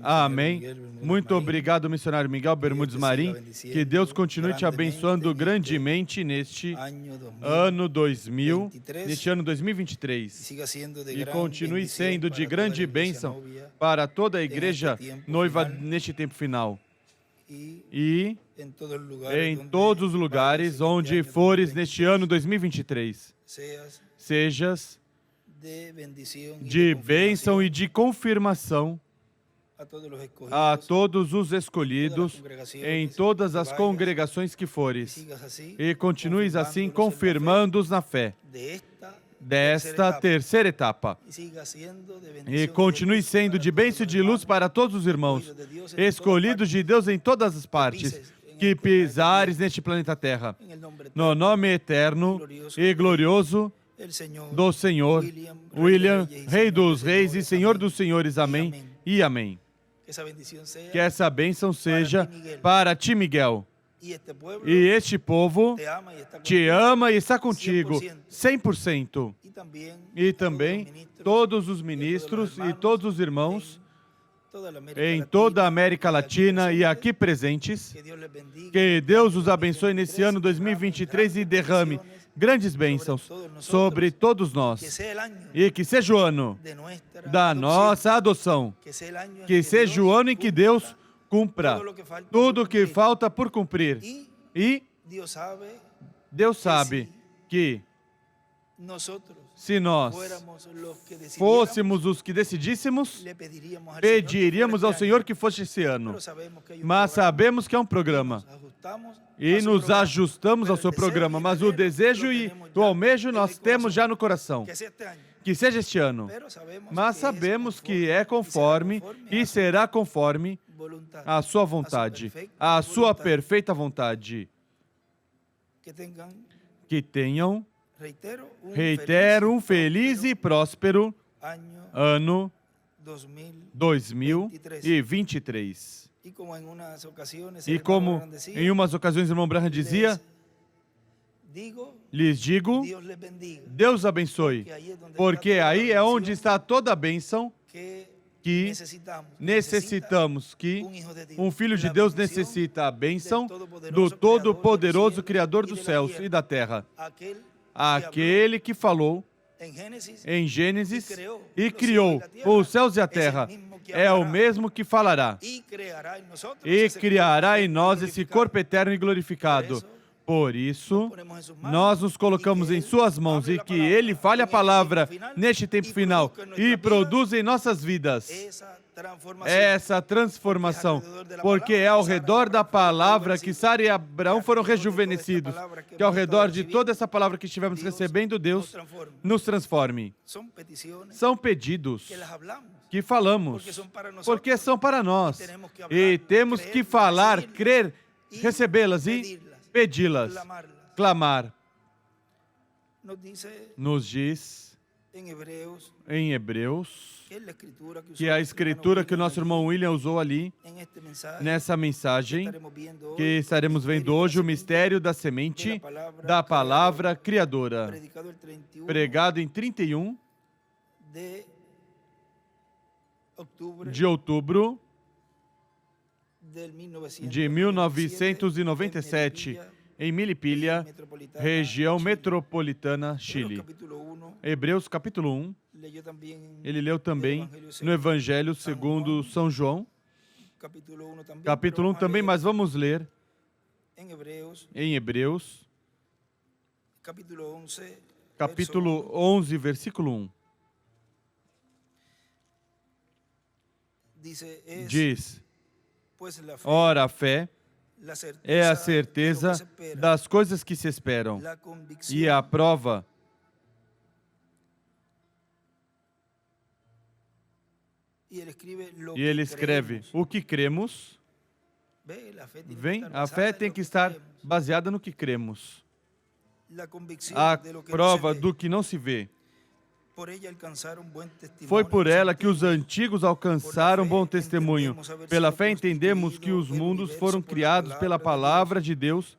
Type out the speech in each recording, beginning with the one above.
Amém. Muito obrigado, missionário Miguel Bermudes Marim. Que Deus continue te abençoando grandemente neste ano 2000, neste ano 2023. E continue sendo de grande bênção para toda a igreja noiva neste tempo final. E em todos os lugares onde fores neste ano 2023, sejas de bênção e de confirmação a todos os escolhidos em todas as congregações que fores. E continues assim confirmando-os na fé desta terceira etapa. E continue sendo de bênção e de luz para todos os irmãos, escolhidos de Deus em todas as partes, que pisares neste planeta Terra. No nome eterno e glorioso do Senhor William, Rei dos Reis e Senhor dos Senhores. Amém e amém. Que essa bênção seja para ti, Miguel. E este povo te ama e está contigo 100%. E também todos os ministros e todos os irmãos em toda a América Latina e aqui presentes. Que Deus os abençoe nesse ano 2023 e derrame grandes bênçãos sobre todos nós. E que seja o ano da nossa adoção. Que seja o ano em que Deus cumpra tudo o que falta por cumprir. E Deus sabe que se nós fôssemos os que decidíssemos, pediríamos ao Senhor que fosse esse ano. Mas sabemos que é um programa e nos ajustamos ao seu programa, mas o desejo e o almejo nós temos já no coração. Que seja este ano. Mas sabemos que é conforme e será conforme a sua vontade, a sua perfeita vontade. Que tenham, reitero, um feliz e próspero ano 2023. E como em umas ocasiões o irmão Branham dizia, lhes digo, Deus abençoe, porque aí é onde está toda a bênção que necessitamos, que um filho de Deus necessita a bênção do Todo-Poderoso Criador dos céus e da terra. Aquele que falou em Gênesis e criou os céus e a terra, é o mesmo que falará e criará em nós esse corpo eterno e glorificado. Por isso, nós nos colocamos em suas mãos e que Ele fale a palavra neste tempo final e produza em nossas vidas essa transformação, porque é ao redor da palavra que Sara e Abraão foram rejuvenescidos, que ao redor de toda essa palavra que estivemos recebendo, Deus nos transforme. São pedidos que falamos, porque são para nós, e temos que falar, crer, recebê-las e pedi-las, clamar. Nos diz em Hebreus que a escritura que o nosso irmão William usou ali, nessa mensagem, que estaremos vendo hoje, o mistério da semente da palavra criadora, pregado em 31 de outubro de 1997, em Milipilha, região metropolitana, Chile. Hebreus capítulo 1, ele leu também no Evangelho segundo São João, capítulo 1 também, mas vamos ler em Hebreus, capítulo 11, versículo 1. Diz: ora, a fé é a certeza das coisas que se esperam e a prova e ele escreve o que cremos. Vem, a fé tem que estar baseada no que cremos. A prova do que não se vê. Foi por ela que os antigos alcançaram bom testemunho. Pela fé entendemos que os mundos foram criados pela palavra de Deus,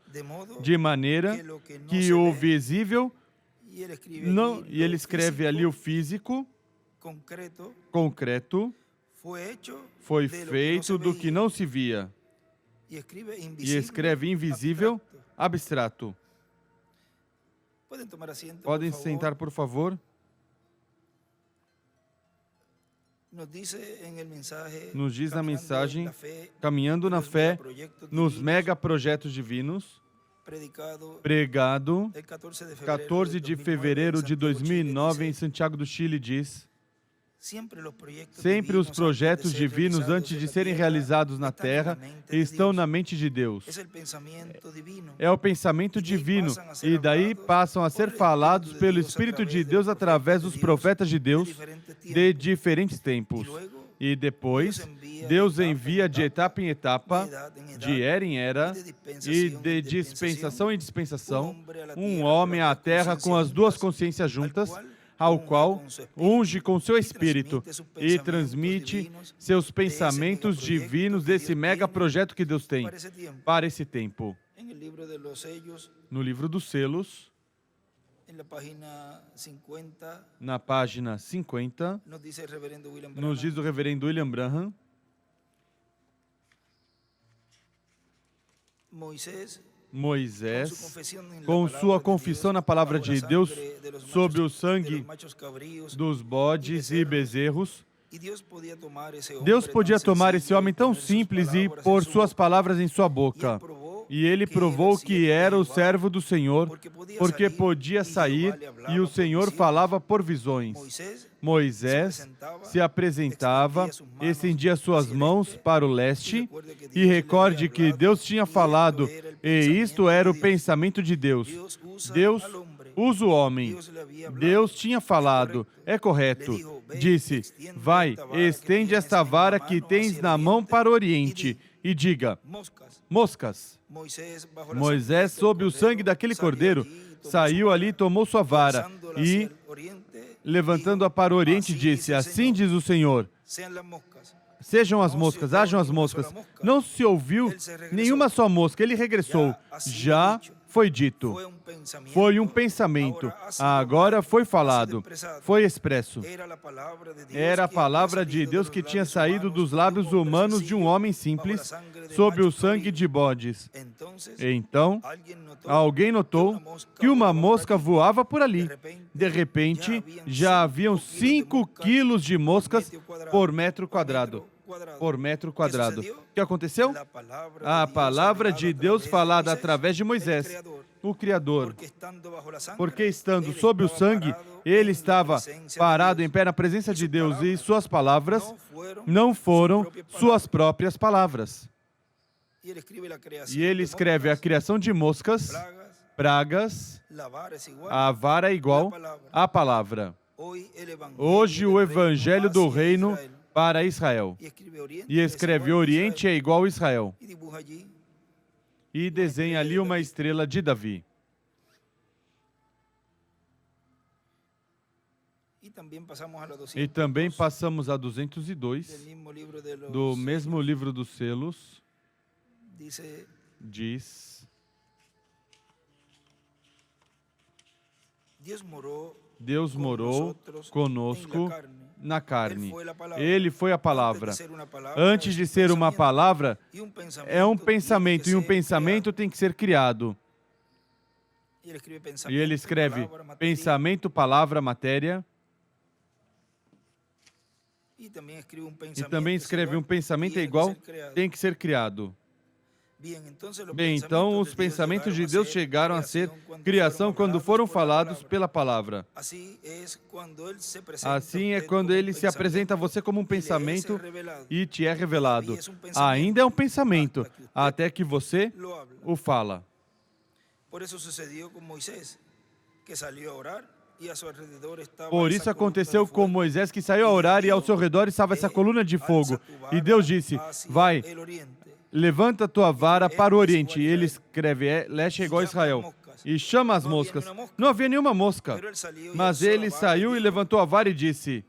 de maneira que o visível não, e ele escreve ali o físico, concreto, foi feito do que não se via. E escreve invisível, abstrato. Podem sentar, por favor. Nos diz na mensagem, caminhando na fé, nos megaprojetos divinos, pregado 14 de fevereiro de 2009 em Santiago do Chile, diz: sempre os projetos divinos, antes de serem realizados na Terra, estão na mente de Deus. É o pensamento divino, e daí passam a ser falados pelo Espírito de Deus através dos profetas de Deus de diferentes tempos. E depois, Deus envia de etapa em etapa, de era em era, e de dispensação em dispensação, um homem à Terra com as duas consciências juntas, ao qual unge com seu Espírito e transmite seus pensamentos divinos desse mega projeto que Deus tem para esse tempo. No livro dos selos, na página 50, nos diz o reverendo William Branham: Moisés, com sua confissão na palavra de Deus sobre o sangue dos bodes e bezerros, Deus podia tomar esse homem tão simples e pôr suas palavras em sua boca. E ele provou que era o servo do Senhor, porque podia sair e o Senhor falava por visões. Moisés se apresentava, estendia suas mãos para o leste, e recorde que Deus tinha falado, e isto era o pensamento de Deus. Deus usa o homem. Deus tinha falado, é correto. Disse: vai, estende esta vara que tens na mão para o oriente, e diga: moscas. Moisés, sob o sangue daquele cordeiro, saiu ali, tomou sua vara e, levantando-a para o oriente, disse: assim diz o Senhor, sejam as moscas, hajam as moscas. Não se ouviu nenhuma só mosca, ele regressou. Já foi dito. Foi um pensamento. Agora foi falado. Foi expresso. Era a palavra de Deus que tinha saído dos lábios humanos de um homem simples, sob o sangue de bodes. Então, alguém notou que uma mosca voava por ali. De repente, já haviam 5 quilos de moscas por metro quadrado. O que aconteceu? A palavra de Deus falada através de Moisés, o Criador. Porque estando sob o sangue, ele estava parado em pé na presença de Deus e suas palavras não foram suas próprias palavras. E ele escreve a criação de moscas, pragas, a vara é igual à palavra. Hoje o evangelho do reino para Israel. E escreve: Oriente é igual a Israel. E desenha ali uma estrela de Davi. E também passamos a 202, do mesmo livro dos selos, diz: Deus morou conosco na carne. Ele foi a palavra. Antes de ser uma palavra, é um pensamento, e um pensamento tem que ser criado. E ele escreve pensamento, palavra, matéria. E também escreve um pensamento é igual, tem que ser criado. Bem, então os pensamentos de Deus chegaram a ser criação quando foram falados pela palavra. Assim é quando ele se apresenta a você como um pensamento e te é revelado. Ainda é um pensamento, até que você o fala. Por isso aconteceu com Moisés, que saiu a orar e ao seu redor estava essa coluna de fogo. E Deus disse: vai, levanta tua vara para o oriente. E ele escreve: leste é igual a Israel. E chama as moscas. Não havia nenhuma mosca. Mas ele saiu e levantou a vara e disse: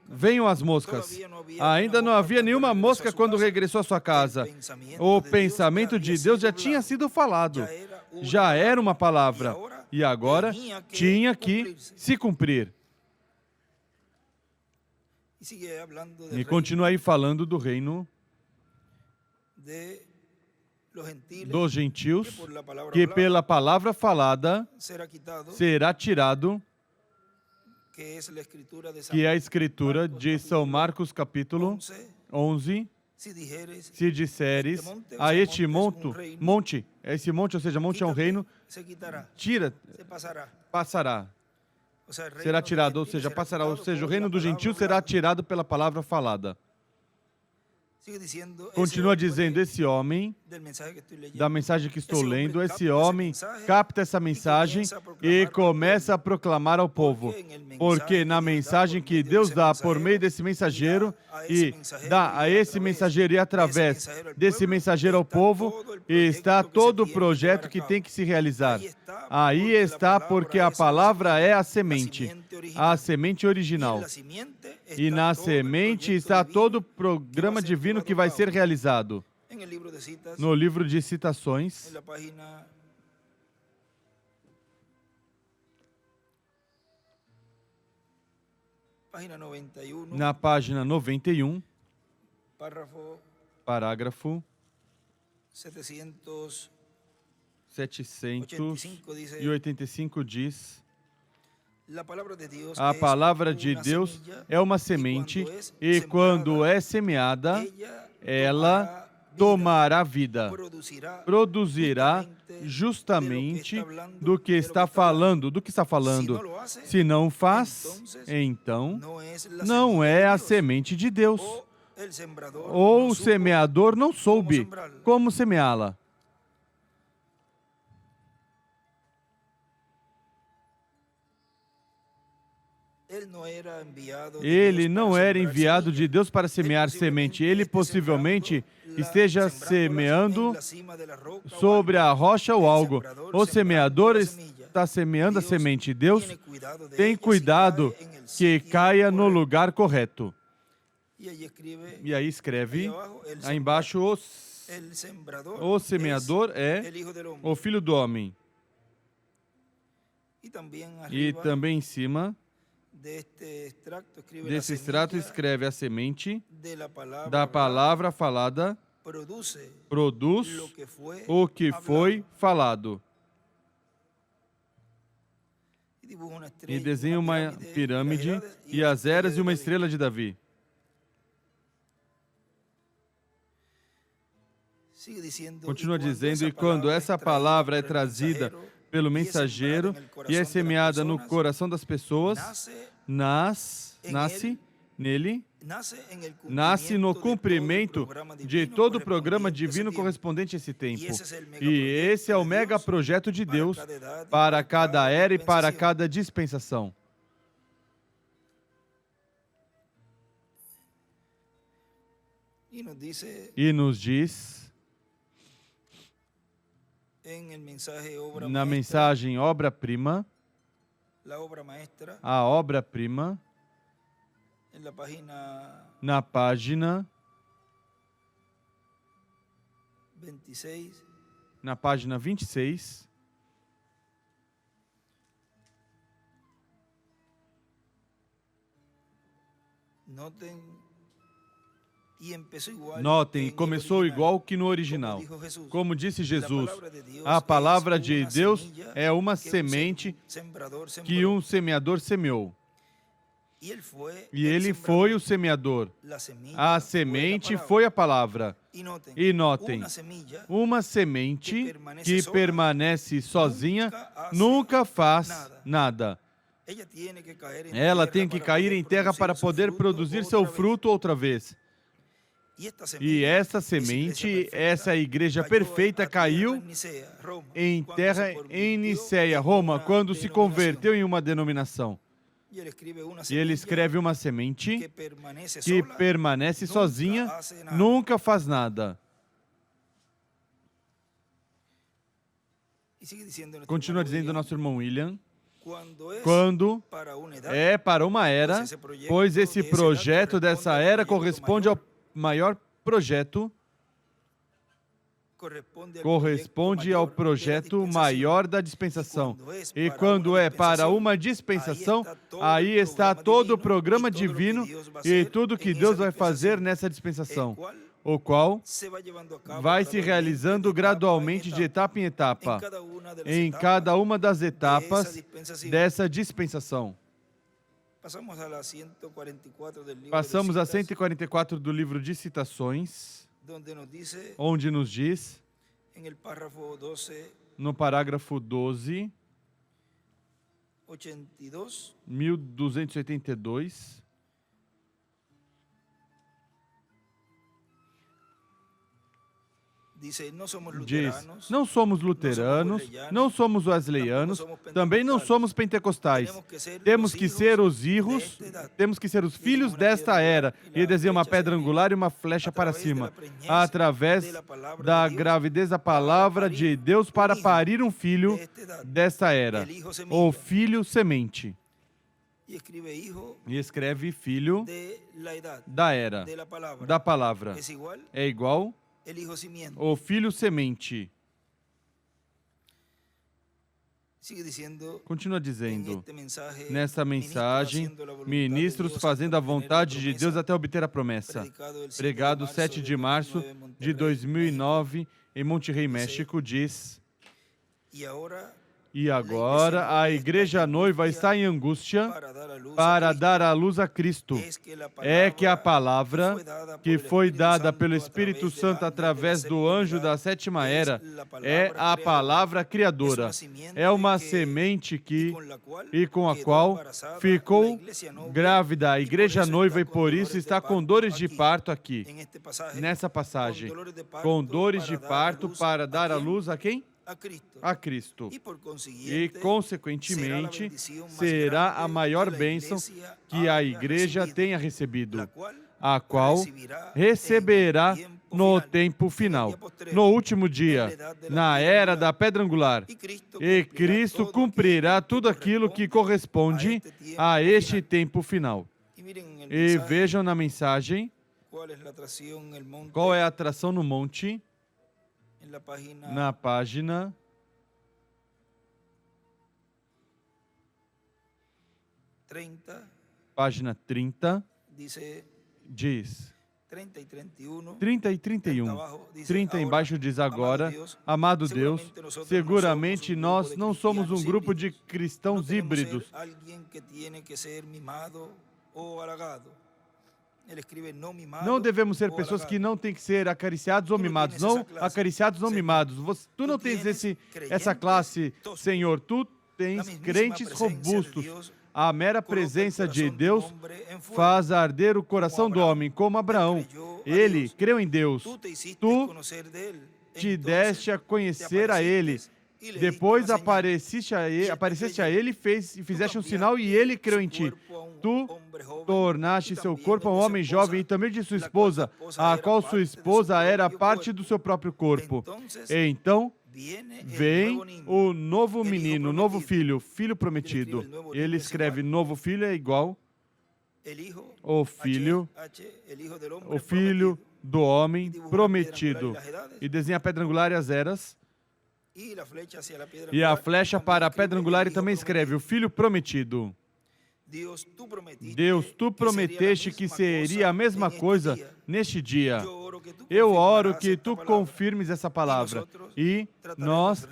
venham as moscas. Ainda não havia nenhuma mosca quando regressou à sua casa. O pensamento de Deus já tinha sido falado. Já era uma palavra. E agora tinha que se cumprir. E continua aí falando do reino dos gentios, que pela palavra falada será tirado, que é a escritura de São Marcos capítulo 11, se disseres a este monte, esse monte, ou seja, monte é um reino, tira, passará, será tirado, ou seja, passará, ou seja, o reino dos gentios será tirado pela palavra falada. Continua dizendo, esse homem, da mensagem que estou lendo, esse homem capta essa mensagem e começa a proclamar ao povo. Porque na mensagem que Deus dá por meio desse mensageiro, e dá a esse mensageiro e através desse mensageiro ao povo, está todo o projeto que tem que se realizar. Aí está porque a palavra é a semente original. E na semente está todo o programa divino que vai ser realizado. No livro de Citações, na página 91, parágrafo 785 diz: a palavra de Deus é uma semente, e quando é semeada, ela tomará vida, produzirá justamente do que está falando. Se não faz, então não é a semente de Deus. Ou o semeador não soube como semeá-la. Ele não era enviado de Deus para semear semente. Ele possivelmente esteja semeando sobre a rocha ou algo. O semeador está semeando a semente. Deus tem cuidado que caia no lugar correto. E aí escreve, aí embaixo, o semeador é o Filho do Homem. E também em cima desse extrato escreve a semente da palavra falada produz o que foi falado. E desenha uma pirâmide e as eras e uma estrela de Davi. Continua dizendo, e quando essa palavra é trazida pelo mensageiro e é semeada no coração das pessoas, nasce no cumprimento de todo o programa divino correspondente a esse tempo. E esse é o mega projeto de Deus para cada era e para cada dispensação. E nos diz, na mensagem obra-prima, a obra-prima, na página 26, notem, começou igual que no original. Como disse Jesus, a palavra de Deus é uma semente que um semeador semeou. E ele foi o semeador. A semente foi a palavra. E notem, uma semente que permanece sozinha nunca faz nada. Ela tem que cair em terra para poder produzir seu fruto outra vez. E essa semente, essa igreja perfeita, caiu em terra em Niceia, Roma, quando se converteu em uma denominação. E ele escreve uma semente que permanece sozinha, nunca faz nada. Continua dizendo o nosso irmão William, quando é para uma era, pois esse projeto dessa era corresponde ao maior projeto corresponde ao projeto maior da dispensação. E quando é para uma dispensação, aí está todo o programa divino e tudo que Deus vai fazer nessa dispensação, o qual vai se realizando gradualmente de etapa em etapa, em cada uma das etapas dessa dispensação. Passamos a 144 do livro de Citações, onde nos diz, no parágrafo 12, 1282, diz, não somos luteranos, não somos wesleyanos, também não somos pentecostais. Temos que ser os filhos desta era. E desenha uma pedra angular e uma flecha para cima, através da gravidez da palavra de Deus para parir um filho desta era, ou filho semente. E escreve filho da era, da palavra. É igual o filho semente. Continua dizendo, nessa mensagem, ministros fazendo a vontade de Deus até obter a promessa. Pregado 7 de março de 2009, em Monterrey, México, diz: e agora a igreja noiva está em angústia para dar à luz a Cristo. É que a palavra que foi dada pelo Espírito Santo através do anjo da sétima era é a palavra criadora. É uma semente com a qual ficou grávida a igreja noiva e por isso está com dores de parto aqui, nessa passagem. Com dores de parto para dar à luz a quem? A Cristo. E, consequentemente, será a maior bênção que a igreja tenha recebido, a qual receberá no tempo final, no último dia, na era da pedra angular. E Cristo cumprirá tudo aquilo que corresponde a este tempo final. E vejam na mensagem qual é a atração no monte. Na página página 30, diz 30 e 31. 30 embaixo diz agora, amado Deus, seguramente nós não somos um grupo de cristãos híbridos. Não devemos ser pessoas que não têm que ser acariciados ou mimados. Não acariciados ou mimados. Tu não tens essa classe, Senhor. Tu tens crentes robustos. A mera presença de Deus faz arder o coração do homem, como Abraão. Ele creu em Deus. Tu te deste a conhecer a Ele. Depois apareceste a ele e fizeste um sinal e ele creu em ti. Tu tornaste seu corpo um homem jovem e também de sua esposa, a qual sua esposa era parte do seu próprio corpo. Então, vem o novo menino, o novo filho, filho prometido. Ele escreve novo filho é igual o filho do homem prometido. E desenha a pedra angular e as eras. E a flecha para a pedra angular e também escreve o filho prometido. Deus, tu prometeste que seria a mesma coisa neste dia. Eu oro que tu confirmes essa palavra e nós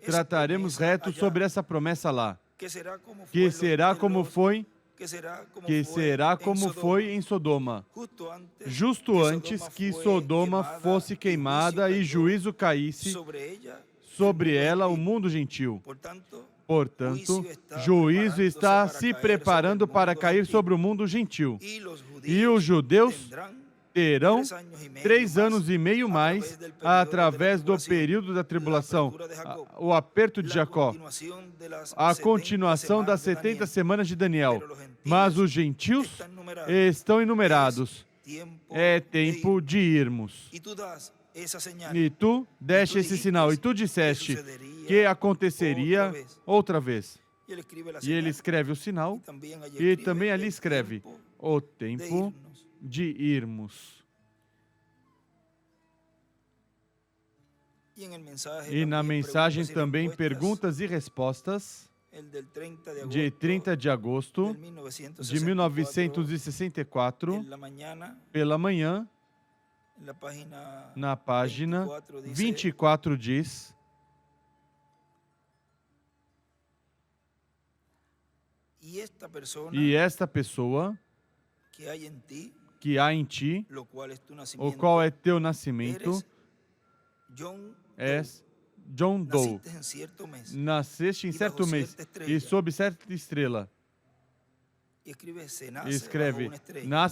trataremos reto sobre essa promessa lá. Que será como foi em Sodoma, justo antes que Sodoma fosse queimada e juízo caísse sobre ela o mundo gentil. Portanto, juízo está se preparando para cair sobre o mundo gentil. E os judeus terão 3 anos e meio mais através do período da tribulação, o aperto de Jacó, a continuação das 70 semanas de Daniel. Mas os gentios estão enumerados. É tempo de irmos. E tu deste esse sinal, e tu disseste que aconteceria outra vez. E ele escreve o sinal, e também ali escreve o tempo de irmos. E na mensagem também perguntas e respostas de 30 de agosto de 1964, pela manhã, na página 24 diz: e esta pessoa que há em ti, o qual é teu nascimento, és John Doe. Nasceste em certo mês e sob certa estrela. Escreve,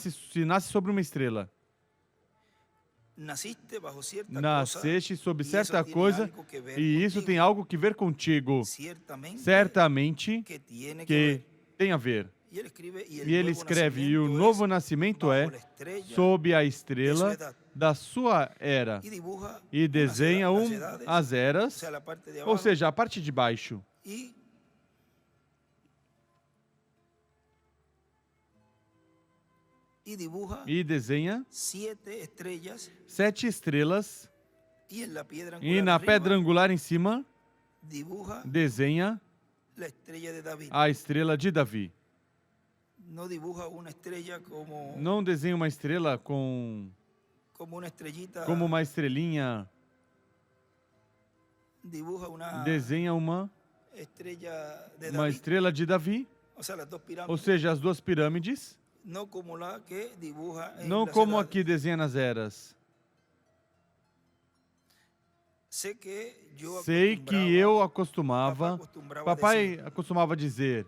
se nasce sobre uma estrela. Nasceste sob certa coisa e isso tem algo que ver contigo. Certamente que tem a ver. E ele escreve, e o novo nascimento é sob a estrela da sua era. E desenha as eras, ou seja, a parte de baixo. E desenha 7 estrelas. E na pedra angular em cima, desenha a estrela de Davi. Não desenha uma estrela como uma estrelinha. Desenha uma estrela de Davi. Ou seja, as duas pirâmides. Não como aqui desenha nas eras. Sei que eu papai acostumava dizer,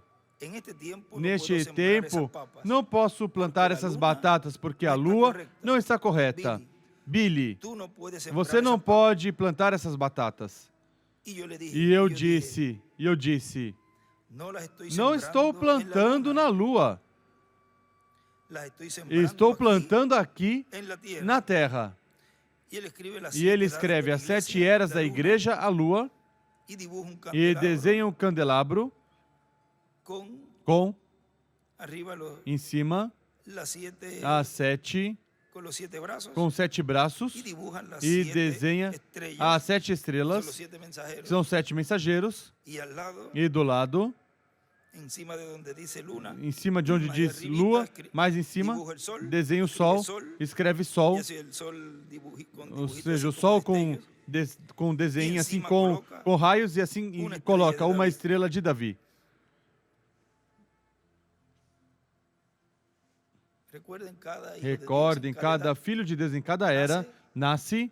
neste tempo, não posso plantar essas batatas porque a lua não está correta. Billy, você não pode plantar essas batatas. E eu disse, não estou plantando na lua. Estou plantando aqui na terra. E ele escreve as 7 eras da igreja, a lua, e desenha um candelabro com, em cima, as 7, com 7 braços, e desenha as 7 estrelas, que são 7 mensageiros, e do lado, em cima de onde diz lua, mais em cima, desenha o sol, escreve sol, ou seja, o sol com desenho assim, com raios, e assim e coloca uma estrela de Davi. Recordem, cada filho de Deus em cada era nasce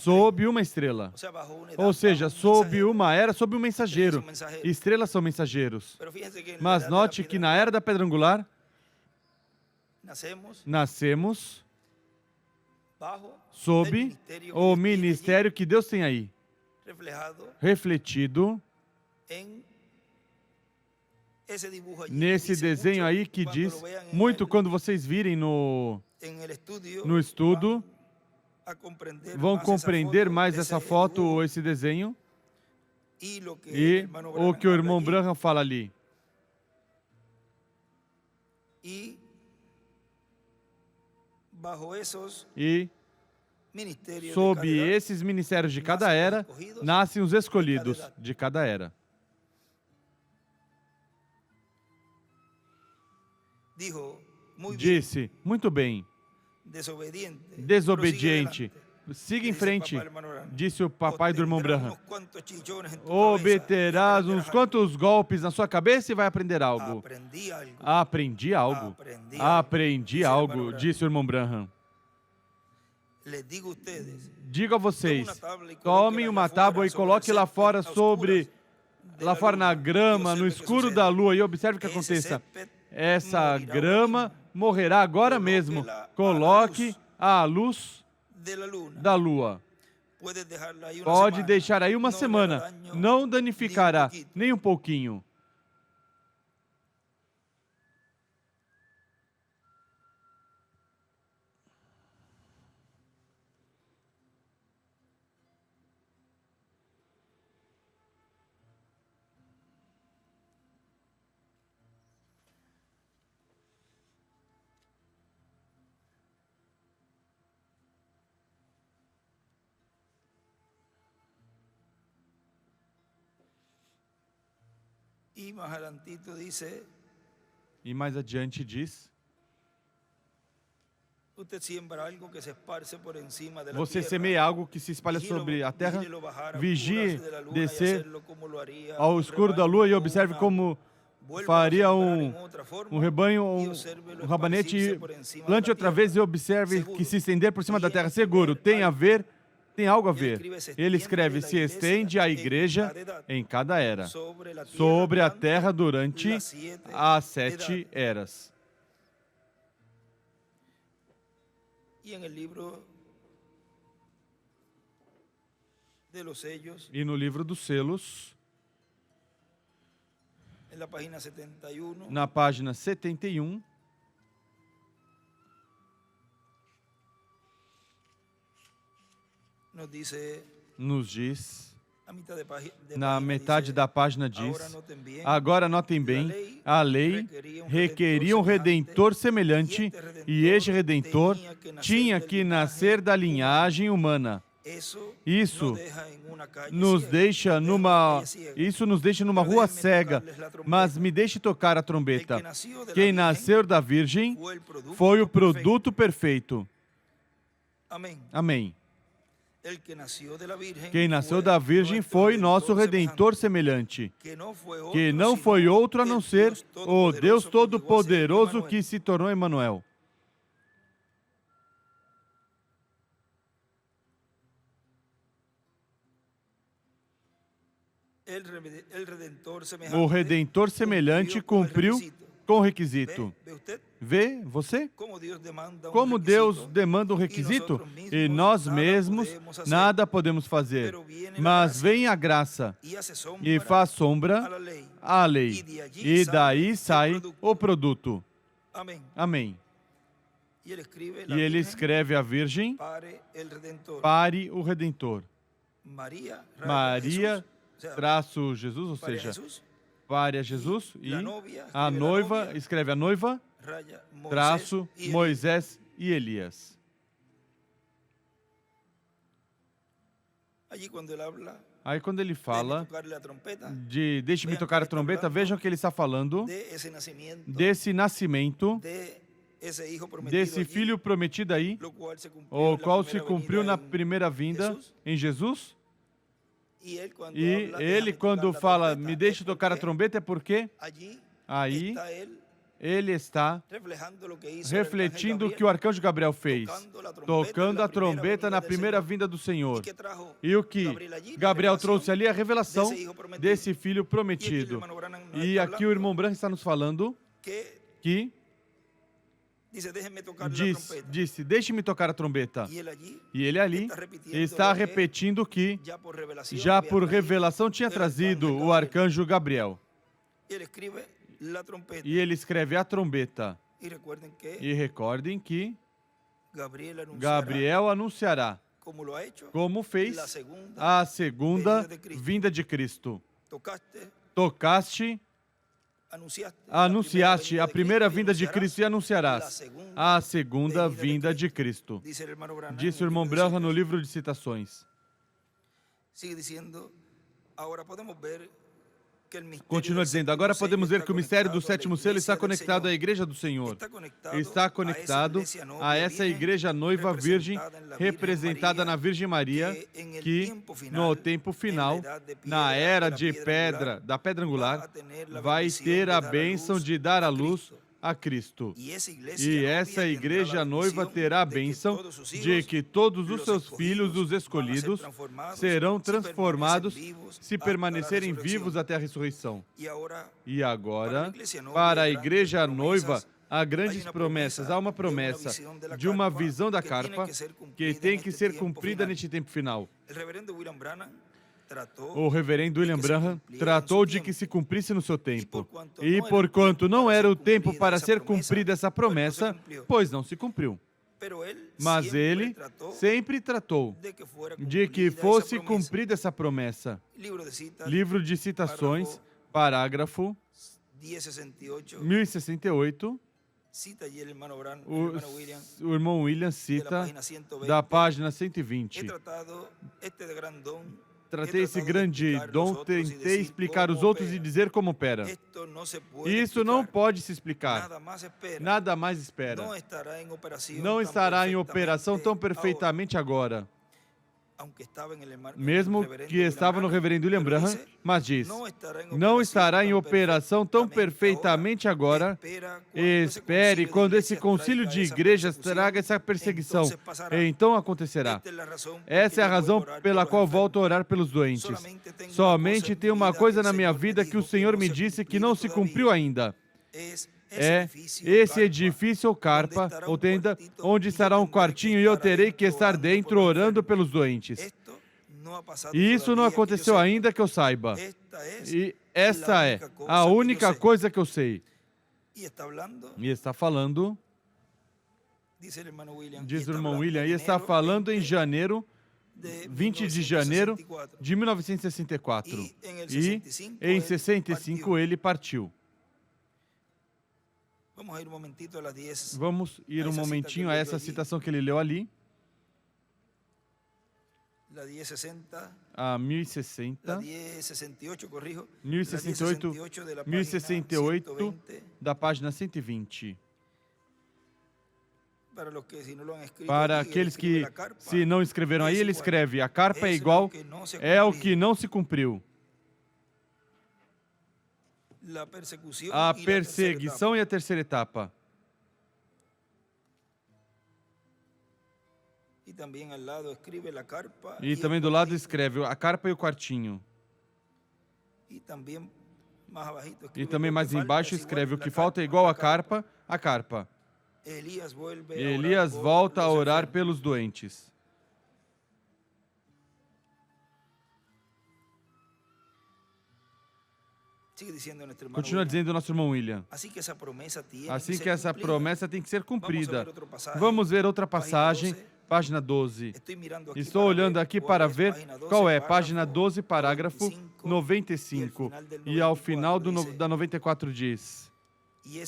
sob uma estrela. Ou seja, sob uma era, sob um mensageiro. Estrelas são mensageiros. Mas note que na era da pedra angular, nascemos sob o ministério que Deus tem aí, refletido nesse desenho aí que diz, muito quando vocês virem no estudo, vão compreender mais essa foto ou esse desenho e o que o irmão Branham fala ali. E sob esses ministérios de cada era, nascem os escolhidos de cada era. Disse, muito bem, desobediente, siga em frente, disse o papai do irmão Branham. Obterás uns quantos golpes na sua cabeça e vai aprender algo. Aprendi algo. Aprendi algo, disse o irmão Branham. Digo a vocês, tomem uma tábua e coloque lá fora na grama, no escuro da lua, e observe o que aconteça. Essa grama morrerá agora mesmo. Coloque à luz da lua. Pode deixar aí uma semana. Não danificará nem um pouquinho. E mais adiante diz: você semeia algo que se espalha sobre a terra, vigie descer ao escuro da lua e observe como faria um rebanho, um rabanete, e plante outra vez e observe que se estender por cima da terra. Seguro, tem algo a ver. Ele escreve: se estende a igreja em cada era, sobre a terra durante as 7 eras. E no livro dos selos, na página 71, nos diz, na metade da página diz: agora notem bem, a lei requeria um redentor semelhante, e este redentor tinha que nascer da linhagem humana. Isso nos deixa numa rua cega, mas me deixe tocar a trombeta. Quem nasceu da Virgem foi o produto perfeito. Amém. Quem nasceu da Virgem foi nosso Redentor semelhante, que não foi outro a não ser o Deus Todo-Poderoso que se tornou Emanuel. O Redentor semelhante cumpriu com o requisito. Vê, você? Como Deus demanda um requisito e nós mesmos nada podemos fazer. Mas vem a graça e faz sombra à lei. E daí sai o produto. Amém. E ele escreve: a Virgem pare o Redentor. Maria traço Jesus, ou seja, pare a Jesus, e a noiva, escreve a noiva, traço Moisés e Elias. Aí quando ele fala de deixe-me tocar a trombeta, vejam que ele está falando desse nascimento, desse filho prometido aí, o qual se cumpriu na primeira vinda em Jesus. E ele, quando fala, me deixe tocar a trombeta, é porque aí ele está refletindo o que o arcanjo Gabriel fez, tocando a trombeta na primeira vinda do Senhor. E o que Gabriel trouxe ali é a revelação desse filho prometido. E aqui o irmão Branham está nos falando que disse, deixe-me tocar a trombeta. E ele ali está repetindo que já por revelação tinha trazido o arcanjo Gabriel. E ele escreve a trombeta. E recordem que Gabriel anunciará, como fez a segunda vinda de Cristo. Tocaste, anunciaste a primeira vinda de Cristo e anunciarás a segunda vinda de Cristo. Disse o irmão Branham no livro de citações. Continua dizendo, agora podemos ver que o mistério do sétimo selo está conectado à igreja do Senhor. Está conectado a essa igreja noiva virgem, representada na Virgem Maria, que no tempo final, na era de pedra, da pedra angular, vai ter a bênção de dar à luz a Cristo. E essa igreja noiva terá a bênção de que todos os seus filhos, os escolhidos, serão transformados se permanecerem vivos até a ressurreição. E agora, para a igreja noiva, há grandes promessas. Há uma promessa de uma visão da carpa que tem que ser cumprida neste tempo final. O reverendo William Branham tratou de que se cumprisse no seu tempo. E porquanto não era o tempo para ser cumprida essa promessa, pois não se cumpriu. Mas ele sempre tratou de que fosse cumprida essa promessa. Livro de Citações, parágrafo 1068. O irmão William cita da página 120. tratei esse grande dom, tentei explicar os outros e dizer como opera. Isso não pode se explicar. Nada mais espera. Não estará em operação tão perfeitamente agora. Mesmo que estava no reverendo William Branham, mas diz, não estará em operação tão perfeitamente agora. Espere quando esse concílio de igrejas traga essa perseguição. Então acontecerá. Essa é a razão pela qual volto a orar pelos doentes. Somente tem uma coisa na minha vida que o Senhor me disse que não se cumpriu ainda. É esse edifício ou carpa, ou tenda, onde estará um quartinho e eu terei que estar dentro orando pelos doentes. E isso não aconteceu ainda que eu saiba. E essa é a única coisa que eu sei. E está falando, diz o irmão William, e está falando em janeiro, 20 de janeiro de 1964. E em 65 ele partiu. Vamos ir um momentinho a essa citação que ele leu ali. A 1060, 1068, da página 120. Para aqueles que, se não escreveram aí, ele escreve, a carpa é igual, é o que não se cumpriu. A perseguição e a terceira etapa. E também do lado escreve a carpa e o quartinho. E também mais embaixo escreve o que falta é igual a carpa, a carpa. Elias volta a orar pelos doentes. Continua dizendo o nosso irmão William. Assim que essa promessa tem que ser cumprida. Vamos ver outra passagem, página 12. Estou olhando aqui para ver qual é, página 12, parágrafo 95. E ao final da 94 diz... E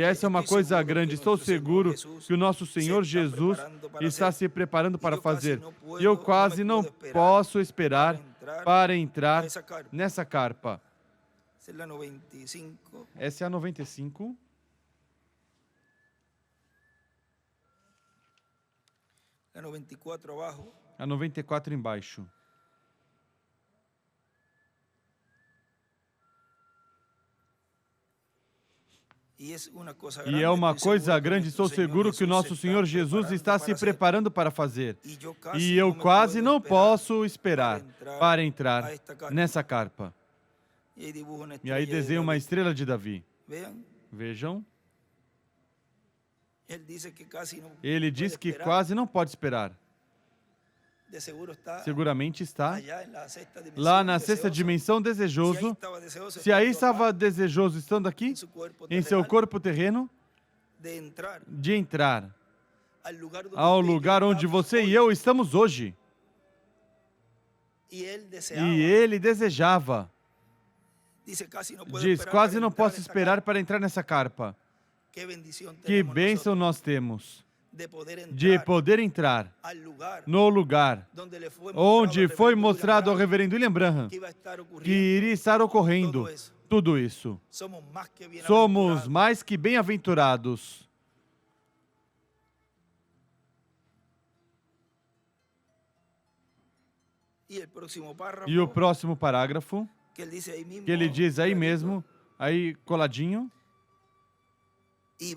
essa é uma coisa grande. Estou seguro que o nosso Senhor Jesus está se preparando para fazer. E eu quase não posso esperar para entrar nessa carpa. Essa é a 95. A 94 embaixo. E é uma coisa grande, estou seguro que o nosso Senhor Jesus está se preparando para fazer. E eu quase não posso esperar para entrar nessa carpa. E aí desenha uma estrela de Davi. Vejam. Ele diz que quase não pode esperar. Seguramente está lá na sexta dimensão desejoso. Se aí estava desejoso estando aqui, em seu corpo terreno, de entrar ao lugar onde você e eu estamos hoje. E ele desejava. Diz, quase não posso esperar para entrar nessa carpa. Que bênção nós temos de poder entrar no lugar onde foi mostrado ao reverendo William Branham que iria estar ocorrendo tudo isso. Somos mais que bem-aventurados. E o próximo parágrafo, que ele diz aí mesmo, aí coladinho, e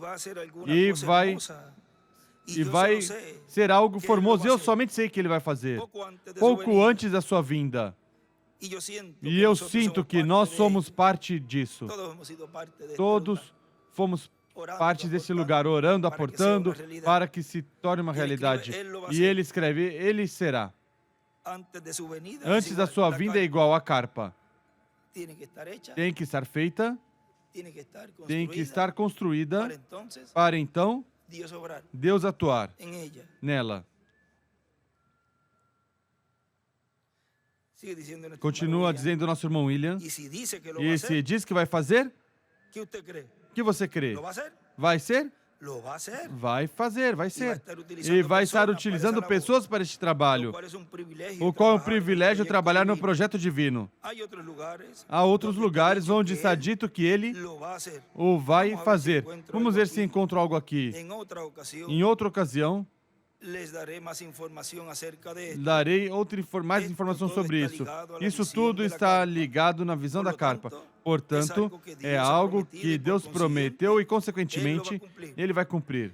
vai ser algo formoso. Eu somente sei que ele vai fazer. Pouco antes da sua vinda. E eu sinto que nós somos parte disso. Todos fomos parte desse lugar, orando, aportando, para que se torne uma realidade. E ele escreve, ele será. Antes da sua vinda é igual a carpa. Tem que estar feita, tem que estar construída, para então Deus atuar nela. Continua dizendo o nosso irmão William. E se diz que vai fazer, o que você crê? Vai ser? Vai fazer, vai ser. E vai estar utilizando pessoas para este trabalho, o qual é um privilégio trabalhar no projeto divino. Há outros lugares onde está dito que ele o vai fazer. Vamos ver se encontro algo aqui. Em outra ocasião, darei mais informação sobre isso. Isso tudo está ligado na visão da carpa. Portanto, é algo que Deus prometeu e, consequentemente, Ele vai cumprir.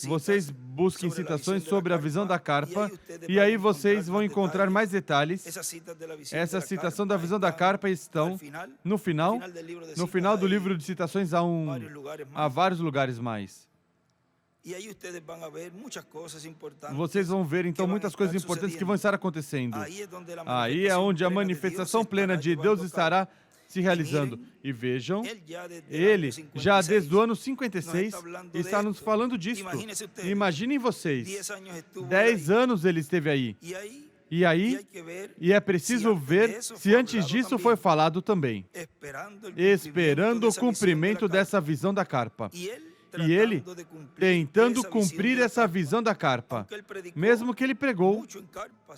Vocês busquem citações sobre a visão da carpa e aí vocês vão encontrar mais detalhes. Essa citação da visão da carpa estão no final do livro de citações há vários lugares mais. Vocês vão ver, então, muitas coisas importantes que vão estar acontecendo. Aí é onde a manifestação plena de Deus estará se realizando. E vejam, ele, já desde o ano 56, está nos falando disso. Imaginem vocês, 10 anos ele esteve aí. E é preciso ver se antes disso foi falado também, esperando o cumprimento dessa visão da carpa. E ele tentando cumprir essa visão da carpa, mesmo que ele pregou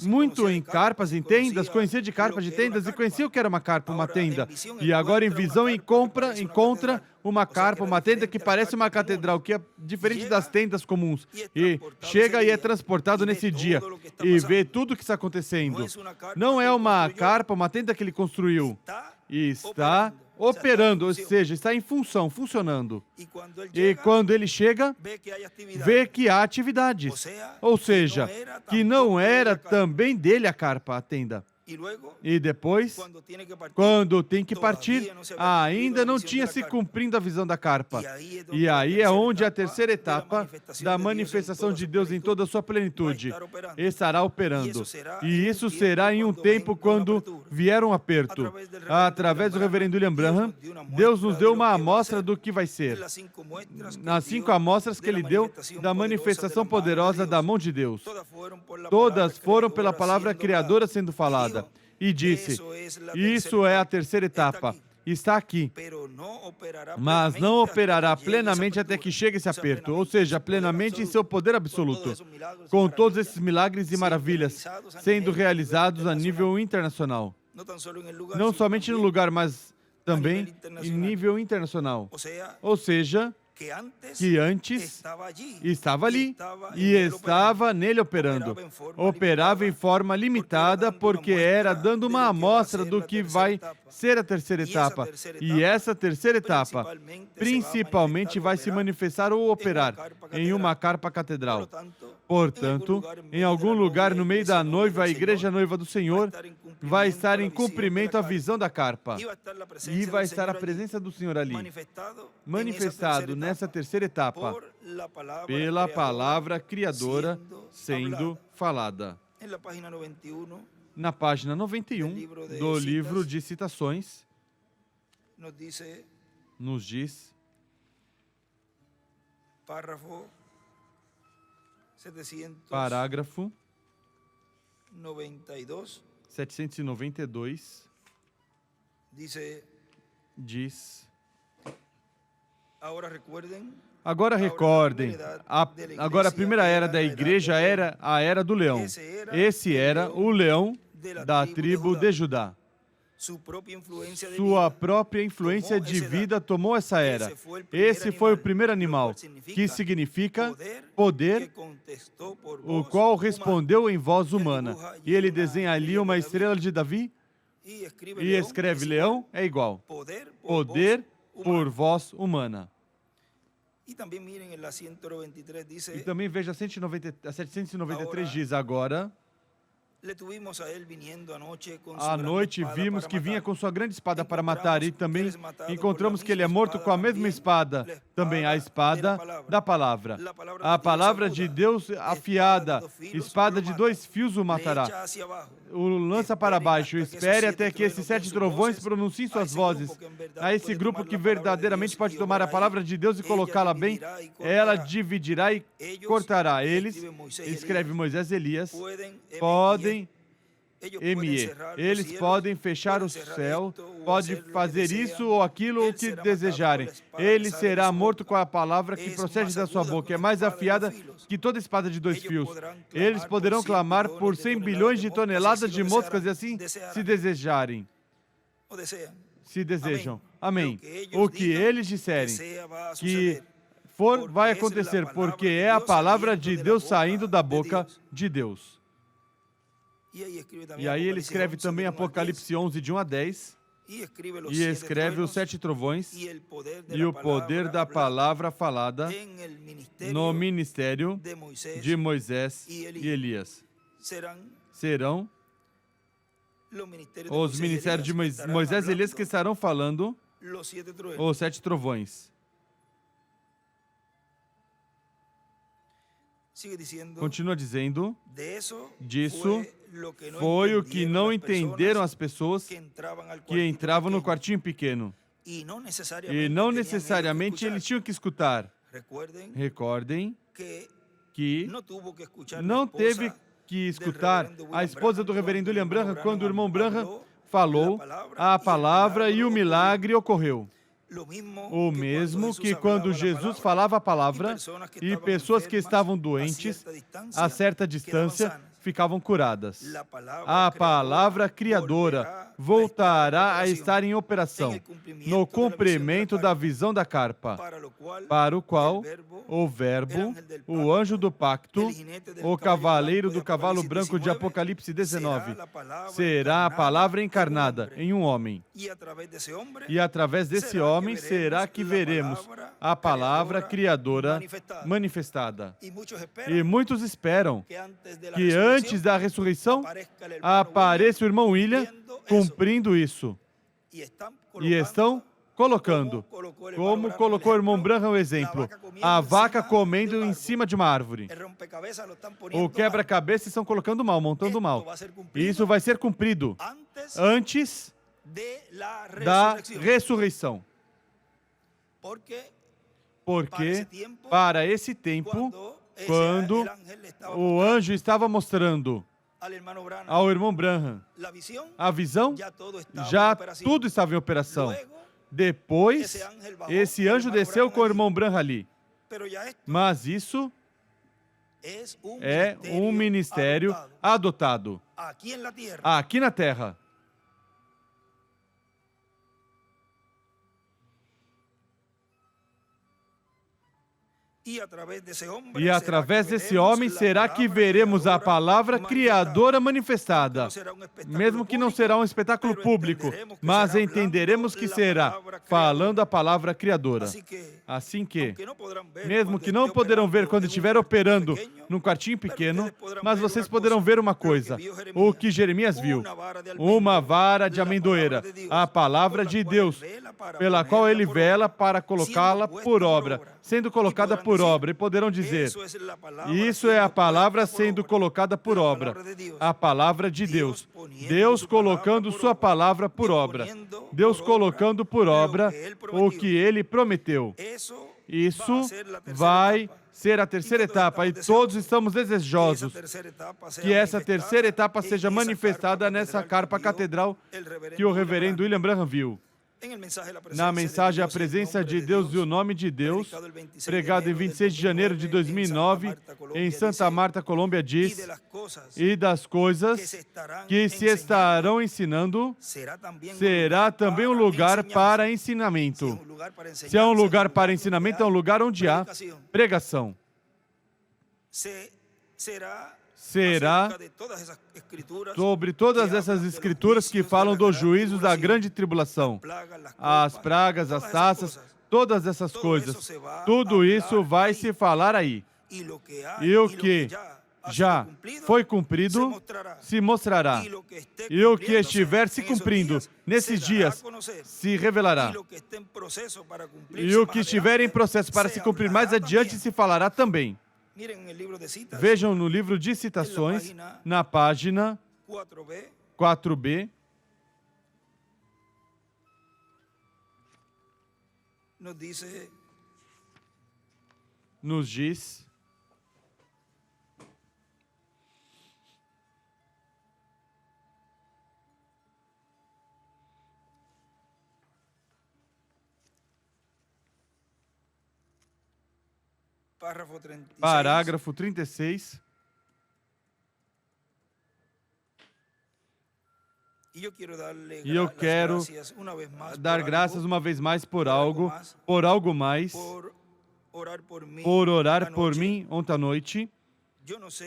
muito em carpas, em tendas, conhecia de carpas de tendas e conhecia o que era uma carpa, uma tenda. E agora em visão encontra uma carpa, uma tenda que parece uma catedral, que é diferente das tendas comuns. E chega e é transportado nesse dia e vê tudo o que está acontecendo. Não é uma carpa, uma tenda que ele construiu. E está operando, ou seja, está em função, funcionando. E quando ele chega, vê que há atividades. Ou seja, que não era também dele a carpa, a tenda. E depois, quando tem que partir, ainda não tinha se cumprindo a visão da carpa. E aí é onde a terceira etapa da manifestação de Deus em toda a sua plenitude estará operando. E isso será em um tempo quando vier um aperto. Através do reverendo William Branham, Deus nos deu uma amostra do que vai ser. Nas 5 amostras que ele deu da manifestação poderosa da mão de Deus. Todas foram pela palavra criadora sendo falada. E disse, isso é a terceira etapa, está aqui, mas não operará plenamente até que chegue esse aperto, ou seja, plenamente em seu poder absoluto, com todos esses milagres e maravilhas sendo realizados a nível internacional. Não somente no lugar, mas também em nível internacional. Ou seja, que antes estava ali e estava nele operando. Operava em forma limitada porque era dando uma amostra do que vai ser a terceira etapa. E essa terceira etapa, principalmente, vai se manifestar ou operar em uma carpa catedral. Portanto, em algum lugar no meio da noiva, a igreja noiva do Senhor vai estar em cumprimento a visão da carpa. E vai estar a presença do Senhor ali, manifestado nessa terceira etapa, pela palavra criadora sendo falada. Na página 91 do livro de citações, nos diz, parágrafo 792, diz, agora recordem, agora a primeira era da igreja era a era do leão. Esse era o leão da tribo de Judá. Sua própria influência de vida tomou essa era. Esse foi o primeiro animal, que significa poder, o qual respondeu em voz humana. E ele desenha ali uma estrela de Davi e escreve leão é igual. Poder por voz humana. E também veja a 793 diz agora. À noite vimos que vinha com sua grande espada para matar e também encontramos que ele é morto com a mesma espada, também a espada da palavra. A palavra de Deus afiada, espada de 2 fios o matará. O lança para baixo, espere até que esses 7 trovões pronunciem suas vozes. A esse grupo que verdadeiramente pode tomar a palavra de Deus e colocá-la bem, ela dividirá e cortará. Eles, escreve Moisés e Elias, podem ME. Eles podem fechar o céu, pode fazer isso ou aquilo o que desejarem. Ele será morto com a palavra que procede da sua boca. É mais afiada que toda espada de 2 fios. Eles poderão clamar por 100 bilhões de toneladas de moscas e assim se desejarem. Se desejam. Amém. O que eles disserem que for, vai acontecer, porque é a palavra de Deus saindo da boca de Deus. E aí ele escreve também Apocalipse 11, de 1 a 10, e escreve os 7 trovões e o poder da palavra falada no ministério de Moisés e Elias. Serão os ministérios de Moisés e Elias que estarão falando os 7 trovões. Continua dizendo, disso foi o que não entenderam as pessoas que entravam no quartinho pequeno. E não necessariamente eles tinham que escutar. Recordem que não teve que escutar a esposa do reverendo William Branham quando o irmão Branham falou a palavra e o milagre ocorreu. O mesmo que quando Jesus falava a palavra e pessoas que estavam doentes a certa distância ficavam curadas. A palavra criadora voltará a estar em operação no cumprimento da visão da carpa, para o qual o Verbo, o anjo do pacto, o cavaleiro do cavalo branco de Apocalipse 19, será a palavra encarnada em um homem. E através desse homem será que veremos a palavra criadora manifestada. E muitos esperam que antes da ressurreição apareça o irmão William cumprindo isso. E estão colocando, como colocou o irmão Branham o exemplo, a vaca comendo em cima de uma árvore. O quebra-cabeça estão colocando mal, montando mal. E isso vai ser cumprido antes da ressurreição. Porque para esse tempo, quando o anjo estava mostrando ao irmão Branham a visão, já tudo estava em operação. Depois, esse anjo desceu com o irmão Branham ali. Mas isso é um ministério adotado aqui na Terra. E através desse homem será que veremos a palavra criadora manifestada. Mesmo que não será um espetáculo público, mas entenderemos que será falando a palavra criadora. Assim que, mesmo que não poderão ver quando estiver operando num quartinho pequeno, mas vocês poderão ver uma coisa, o que Jeremias viu, uma vara de amendoeira, a palavra de Deus, pela qual ele vela para colocá-la por obra, sendo colocada por obra, e poderão dizer, isso é a palavra sendo colocada por obra, a palavra de Deus, Deus colocando sua palavra por obra, Deus colocando por obra o que ele prometeu. Isso vai ser a terceira etapa, e todos estamos desejosos que essa terceira etapa seja manifestada nessa carpa catedral que o reverendo William Branham viu. Na mensagem A Presença de Deus e o Nome de Deus, pregado em 26 de janeiro de 2009, em Santa Marta, Colômbia, diz, e das coisas que se estarão ensinando, será também um lugar para ensinamento. Se é um lugar para ensinamento, é um lugar onde há pregação. Será sobre todas essas escrituras que falam dos juízos da grande tribulação, as pragas, as taças, todas essas coisas. Tudo isso vai se falar aí. E o que já foi cumprido se mostrará. E o que estiver se cumprindo nesses dias se revelará. E o que estiver em processo para se cumprir mais adiante se falará também. Vejam no livro de citações, na página 4b, nos diz, Parágrafo 36. E eu quero dar graças uma vez mais por algo mais, por orar por mim ontem à noite.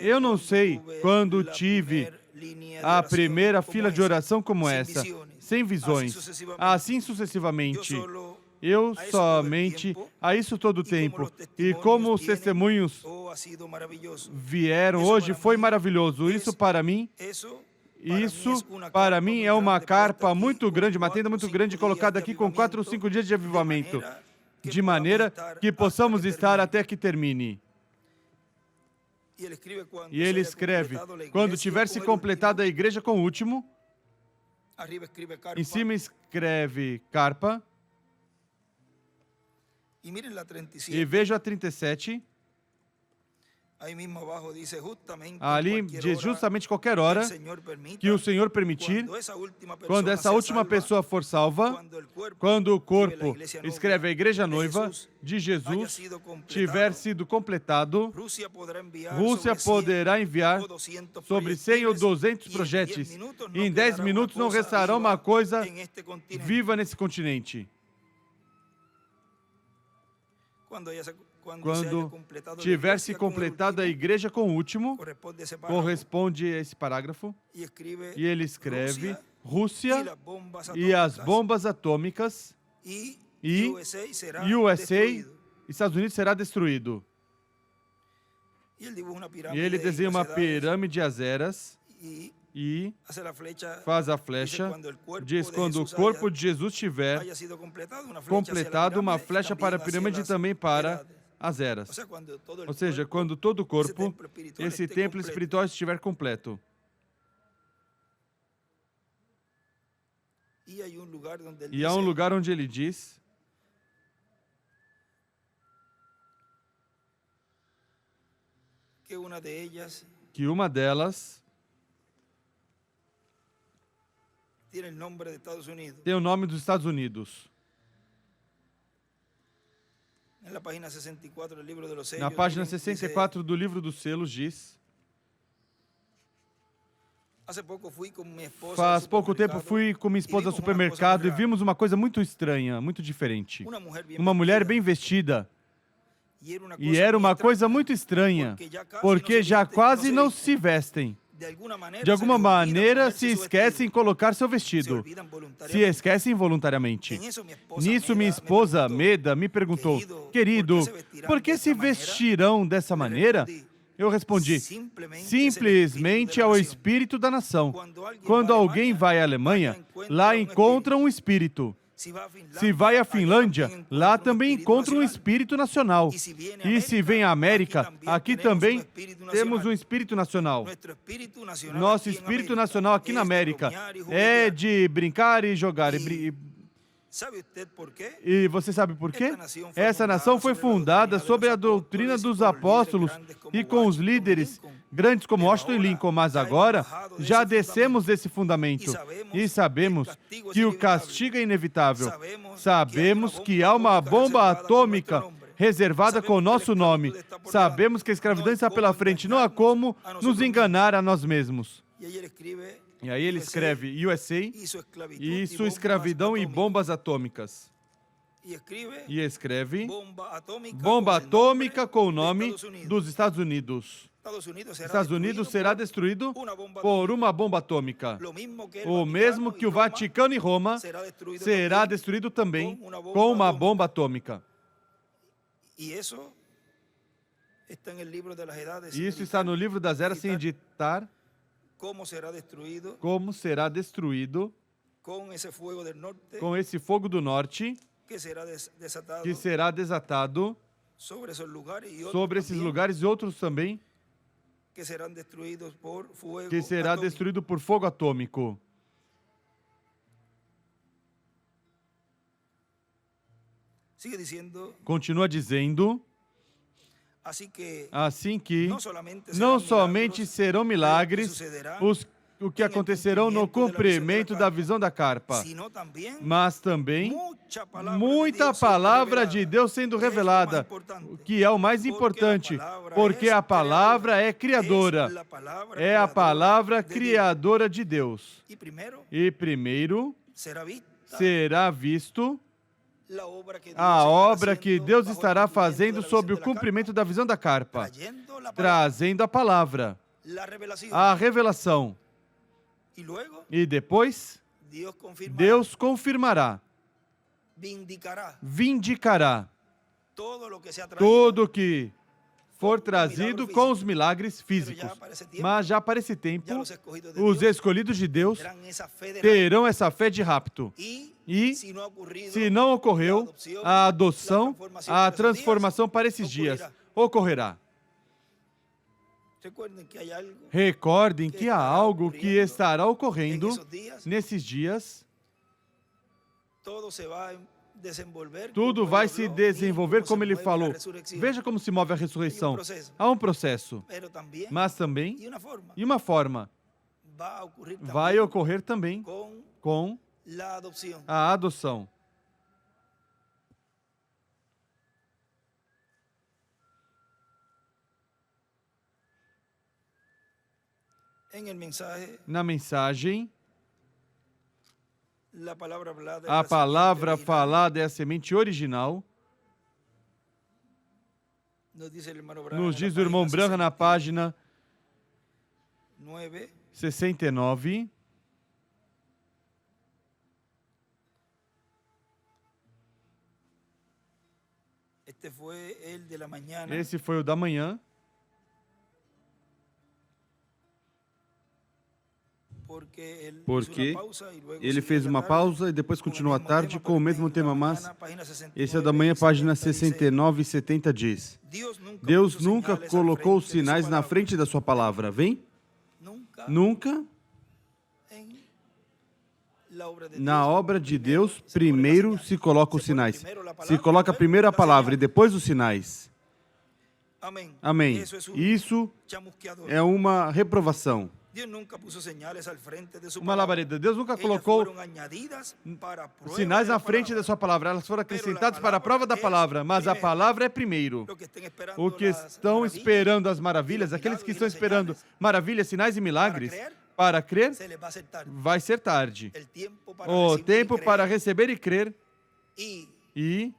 Eu não sei quando tive a primeira fila de oração como essa, sem visões, assim sucessivamente. Eu somente a isso todo o tempo. E como os testemunhos vieram hoje, foi maravilhoso. Isso para mim é uma carpa muito grande, uma tenda muito grande colocada aqui com 4 ou 5 dias de avivamento, de maneira que possamos estar até que termine. E ele escreve, quando tiver se completado a igreja com o último, em cima escreve carpa, e veja a 37, ali diz justamente qualquer hora que o Senhor permitir, quando essa última pessoa for salva, quando o corpo, escreve a igreja noiva de Jesus, tiver sido completado, Rússia poderá enviar sobre 100 ou 200 projéteis. E em 10 minutos não restará uma coisa viva nesse continente. Quando tiver se completado a igreja com o último, corresponde a esse parágrafo, e ele escreve Rússia e as bombas atômicas e USA, Estados Unidos, será destruído. E ele desenha uma pirâmide às eras e faz a flecha, diz quando o corpo de Jesus tiver completado, uma flecha para a pirâmide e também para as eras. Ou seja, quando todo o corpo, esse templo espiritual estiver completo. E há um lugar onde ele diz que uma delas tem o nome dos Estados Unidos. Na página 64 do livro dos selos diz: faz pouco tempo fui com minha esposa ao supermercado e vimos uma coisa muito estranha, muito diferente. Uma mulher bem vestida. E era uma coisa muito estranha, porque já quase não se vestem. De alguma maneira, se esquecem de colocar seu vestido. Se esquecem voluntariamente. Nisso, minha esposa, Meda, me perguntou, querido, por que se vestirão dessa maneira? Eu respondi, simplesmente é o espírito da nação. Quando alguém vai à Alemanha, lá encontra um espírito. Se vai à Finlândia, lá também encontra um espírito nacional. E se vem à América, aqui também temos um espírito nacional. Nosso espírito nacional aqui na América é de brincar e jogar. E você sabe por quê? Essa nação foi fundada sobre a doutrina dos apóstolos e com os líderes grandes como Washington e Lincoln, mas agora já descemos desse fundamento e sabemos que o castigo é inevitável. Sabemos que há uma bomba atômica reservada com o nosso nome. Sabemos que a escravidão está pela frente. Não há como nos enganar a nós mesmos. E aí ele escreve USA e sua escravidão e bombas atômicas. E escreve bomba atômica com o nome dos Estados Unidos. Estados Unidos será destruído por uma bomba atômica. O mesmo que o Vaticano e Roma será destruído também com uma bomba atômica. E isso está no livro das eras sem editar. Como será destruído com esse fogo do norte que será desatado sobre esses lugares e outros também que será destruído por fogo atômico. Continua dizendo, assim que não somente serão milagres os o que acontecerão no cumprimento da visão da carpa, mas também muita palavra de Deus sendo revelada, o que é o mais importante, porque a palavra é criadora, é a palavra criadora de Deus. E primeiro será visto a obra que Deus estará fazendo sobre o cumprimento da visão da carpa, trazendo a palavra, a revelação. E depois, Deus confirmará, vindicará tudo o que for trazido com os milagres físicos. Mas já para esse tempo, os escolhidos de Deus terão essa fé de rapto. E, se não ocorreu, a adoção, a transformação para esses dias ocorrerá. Recordem que há algo que estará ocorrendo nesses dias. Tudo vai se desenvolver como ele falou. Veja como se move a ressurreição. Há um processo, mas também, e uma forma, vai ocorrer também com a adoção. Na mensagem, a palavra falada é a semente original. Nos diz o irmão Branham na página 69. Esse foi o da manhã. Porque ele fez uma pausa e depois continuou à tarde com o mesmo tema, mas esse é da manhã, página 69 e 70 diz: Deus nunca colocou os sinais na frente da sua palavra, vem? Nunca. Na obra de Deus, primeiro se coloca os sinais. Se coloca primeiro a palavra e depois os sinais. Amém. Isso é uma reprovação. Uma labareda. Deus nunca colocou sinais na frente da sua palavra. Elas foram acrescentadas para a prova da palavra, mas a palavra é primeiro. O que estão esperando as maravilhas, aqueles que estão esperando maravilhas, sinais e milagres, para crer, vai ser tarde. O tempo para receber e crer e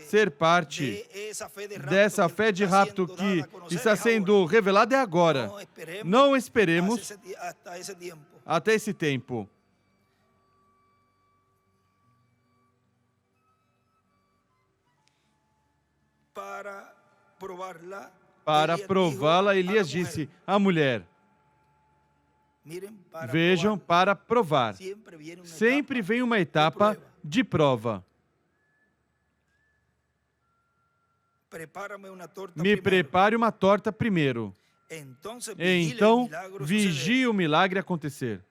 ser parte dessa fé de rapto que está sendo revelada é agora. Não esperemos até esse tempo. Para prová-la, Elias disse à mulher: vejam, para provar. Sempre vem uma etapa de prova. Me prepare uma torta primeiro. Então, vigie o milagre acontecer.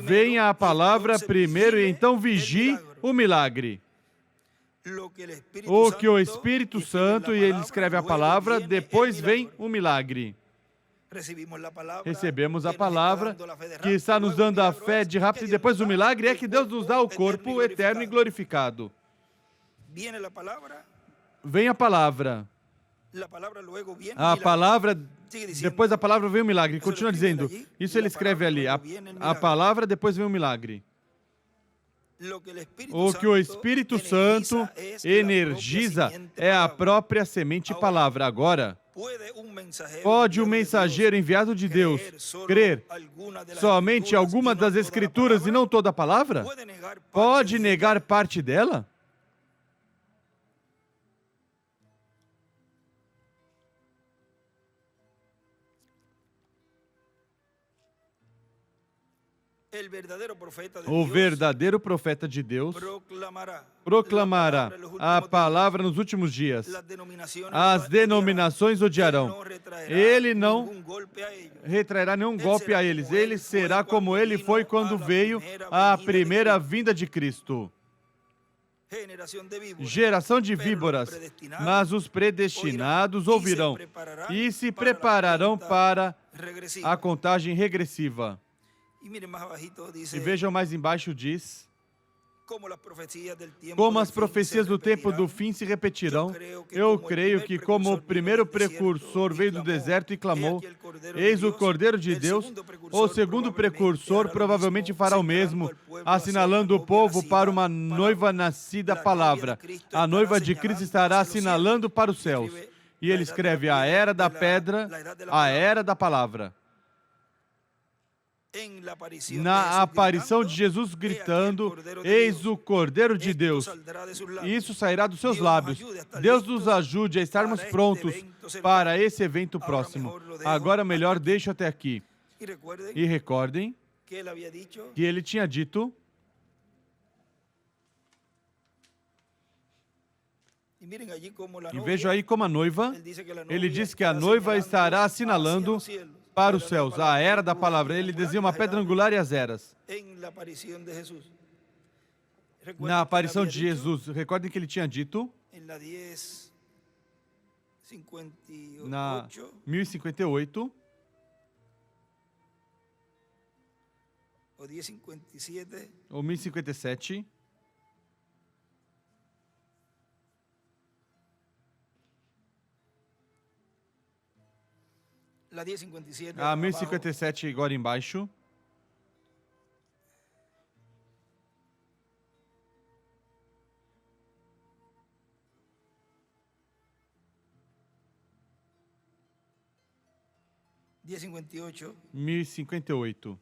Venha a palavra primeiro e então vigie o milagre. O que o Espírito Santo, e ele escreve a palavra, depois vem o milagre. Recebemos a palavra que está nos dando a fé de rápido, e depois o milagre é que Deus nos dá o corpo eterno e glorificado. Vem a palavra. A palavra, depois da palavra vem o milagre. Continua dizendo. Isso ele escreve ali. A palavra, depois vem o milagre. O que o Espírito Santo energiza é a própria semente palavra. Agora, pode um mensageiro enviado de Deus crer somente alguma das Escrituras e não toda a palavra? Pode negar parte dela? O verdadeiro profeta de Deus proclamará a palavra nos últimos dias. As denominações odiarão. Ele não retrairá nenhum golpe a eles. Ele será como ele foi quando veio a primeira vinda de Cristo. geração de víboras, mas os predestinados ouvirão e se prepararão para a contagem regressiva. E vejam mais embaixo, diz: como as profecias do tempo do fim se repetirão, eu creio que como o primeiro precursor veio do deserto e clamou, eis o Cordeiro de Deus, o segundo precursor provavelmente fará o mesmo, assinalando o povo para uma noiva nascida à palavra. A noiva de Cristo estará assinalando para os céus. E ele escreve a era da pedra, a era da palavra. Na aparição de Jesus gritando, eis o Cordeiro de Deus, e isso sairá dos seus lábios. Deus nos ajude a estarmos prontos para esse evento próximo. Agora melhor deixo até aqui. E recordem que ele tinha dito, e vejo aí como a noiva, ele diz que a noiva estará assinalando para os céus, a era da palavra. Ele desenha uma pedra angular e as eras. Na aparição de Jesus, recordem que ele tinha dito, na 1058, ou 1057, a 1057 agora embaixo. Dia 58. 1058.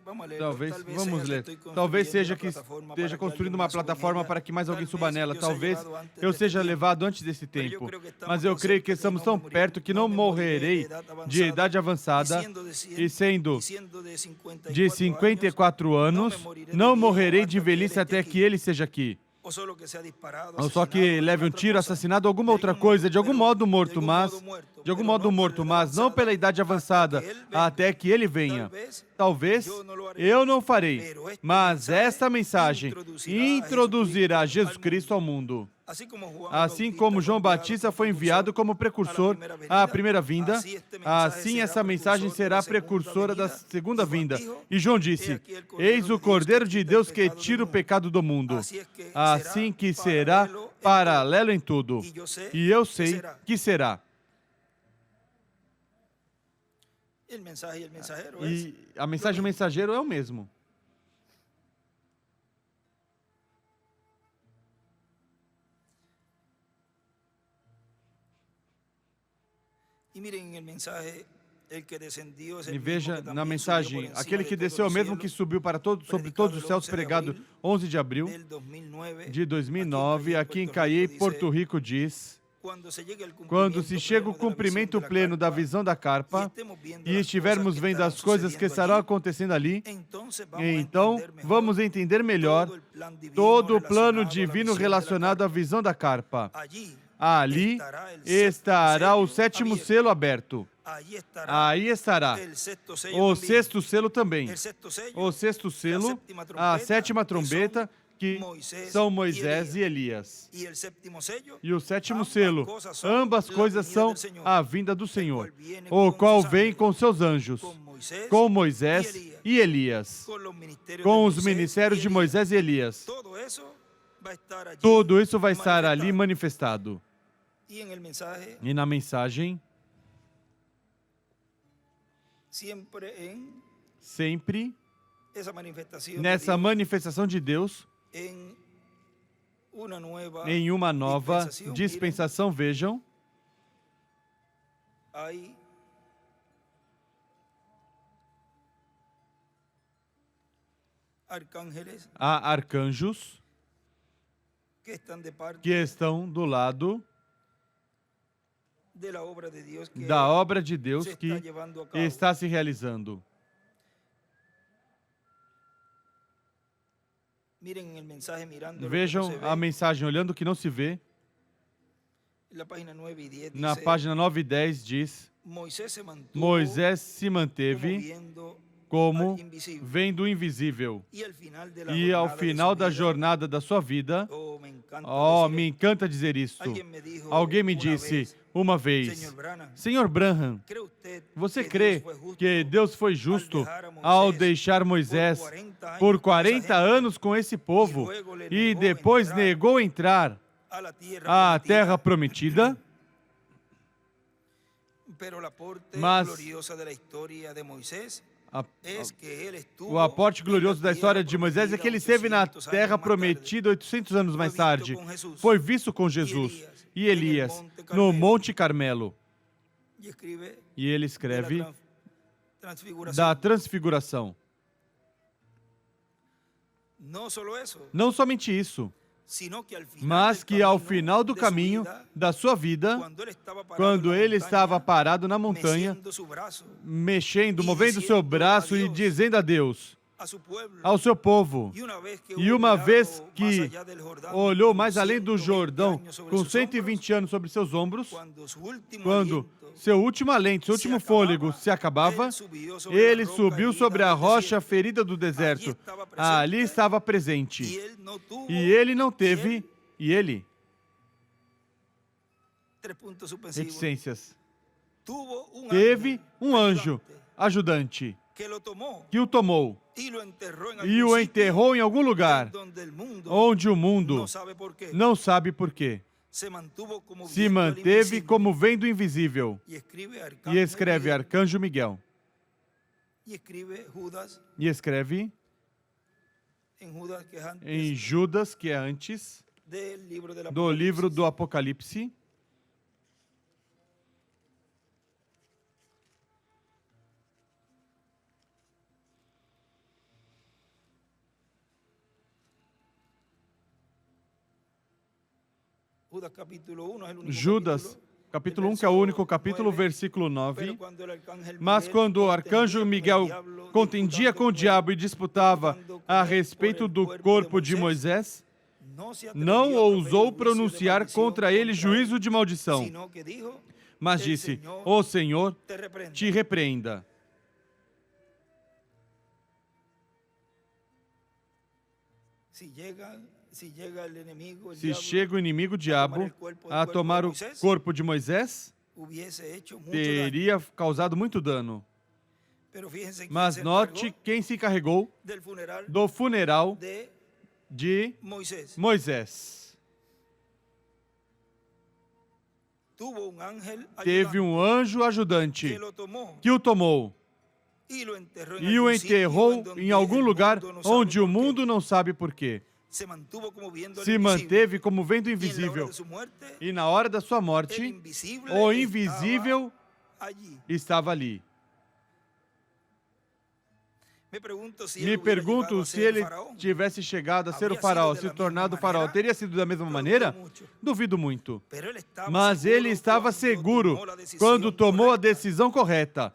Vamos ler. Talvez seja que esteja construindo uma plataforma para que mais alguém suba nela. Talvez eu seja levado antes desse tempo. Mas eu creio que estamos tão perto que não morrerei de idade avançada e sendo de 54 anos, não morrerei de velhice até que ele seja aqui. Ou só que leve um tiro, assassinado, alguma outra coisa, de algum modo morto, mas não pela idade avançada, até que ele venha. Talvez eu não farei, mas esta mensagem introduzirá Jesus Cristo ao mundo. Assim como João Batista foi enviado como precursor à primeira vinda, assim essa mensagem será precursora da segunda vinda. E João disse, eis o Cordeiro de Deus que tira o pecado do mundo. Assim que será paralelo em tudo. E eu sei que será. E a mensagem do mensageiro é o mesmo. E veja na mensagem, aquele que desceu é o mesmo que subiu para sobre todos os céus, pregado 11 de abril de 2009, aqui em Caiei, Porto Rico, diz, quando se chega o cumprimento pleno da visão da carpa e estivermos vendo as coisas que estarão acontecendo ali, então vamos entender melhor todo o plano divino relacionado à visão da carpa. Ali estará o sétimo selo aberto. Aí estará o sexto selo também. O sexto selo, a sétima trombeta, que são Moisés e Elias. E o sétimo selo, ambas coisas são a vinda do Senhor, o qual vem com seus anjos, com Moisés e Elias, com os ministérios de Moisés e Elias. Tudo isso vai estar ali manifestado. E na mensagem, sempre nessa manifestação de Deus, em uma nova dispensação, vejam, há arcanjos que estão do lado da obra de Deus que está se realizando. Vejam a mensagem olhando o que não se vê. Na página 9 e 10 diz, Moisés se manteve viendo como al invisible. vendo o invisível. Y al final de la E ao jornada de final su da vida, jornada da sua vida, me encanta oh, decir me esto. encanta dizer isto. Alguém me disse uma vez, Senhor Branham, ¿cree usted você que crê Dios fue justo que Deus foi justo ao ao deixar Moisés por 40 anos com esse povo e depois negou entrar à terra prometida? Mas o aporte glorioso da história de Moisés é que ele esteve na terra prometida 800 anos mais tarde. Foi visto com Jesus e Elias no Monte Carmelo. E ele escreve da transfiguração. Não somente isso, mas que ao final do caminho da sua vida, quando ele estava parado na montanha, mexendo, movendo seu braço e dizendo a Deus, ao seu povo, e uma vez que olhou mais além do Jordão, com 120 anos sobre seus ombros, quando seu último alento, seu último fôlego se acabava, ele subiu sobre a rocha ferida do deserto. Ali estava presente. E ele não teve, e ele, reticências, teve um anjo ajudante que o tomou e o enterrou em algum lugar onde o mundo não sabe por quê. Se manteve como vendo invisível. E escreve Arcanjo Miguel. E escreve em Judas, que é antes do livro do Apocalipse. Judas, capítulo 1, que é o único capítulo, versículo 9. Mas quando o arcanjo Miguel contendia com o diabo e disputava a respeito do corpo de Moisés, não ousou pronunciar contra ele juízo de maldição, mas disse, o Senhor te repreenda. Se chega o inimigo, o diabo, a tomar o corpo de Moisés, teria causado muito dano. Mas note quem se encarregou do funeral de Moisés. Teve um anjo ajudante que o tomou e o enterrou em algum lugar onde o mundo não sabe por quê. Se manteve como vendo invisível. E na hora da sua morte, o invisível estava ali. Me pergunto se ele tivesse chegado a ser o faraó, se tornado o faraó, teria sido da mesma maneira? Duvido muito. Mas ele estava seguro quando tomou a decisão correta.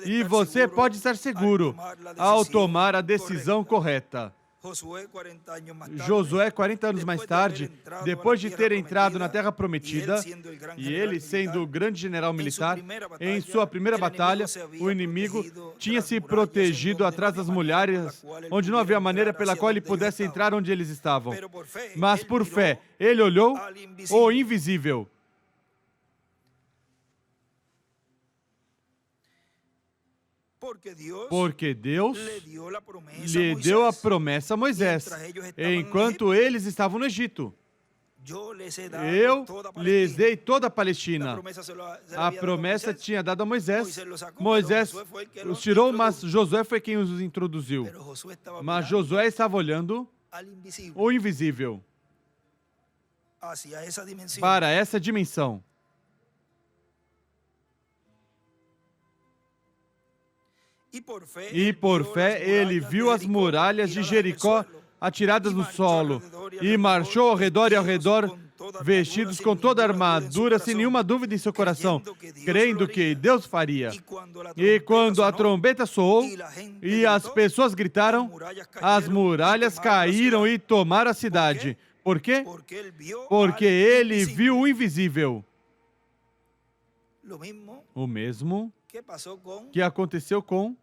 E você pode estar seguro ao tomar a decisão correta. Josué, 40 anos mais tarde, depois de ter entrado na Terra Prometida, e ele sendo o grande general militar, em sua primeira batalha, o inimigo tinha se protegido atrás das muralhas, onde não havia maneira pela qual ele pudesse entrar onde eles estavam. Mas por fé, ele olhou o invisível. Porque Deus lhe deu a promessa a Moisés, enquanto eles estavam no Egito. Eu lhes dei toda a Palestina. A promessa tinha dado a Moisés. Moisés os tirou, mas Josué foi quem os introduziu. Mas Josué estava olhando o invisível para essa dimensão. E por fé ele viu as muralhas de Jericó atiradas no solo e marchou ao redor e ao redor, vestidos com toda a armadura, sem nenhuma dúvida em seu coração, crendo que Deus faria. E quando a trombeta soou e as pessoas gritaram, as muralhas caíram e tomaram a cidade. Por quê? Porque ele viu o invisível. lo mismo O mesmo que pasó con que aconteceu com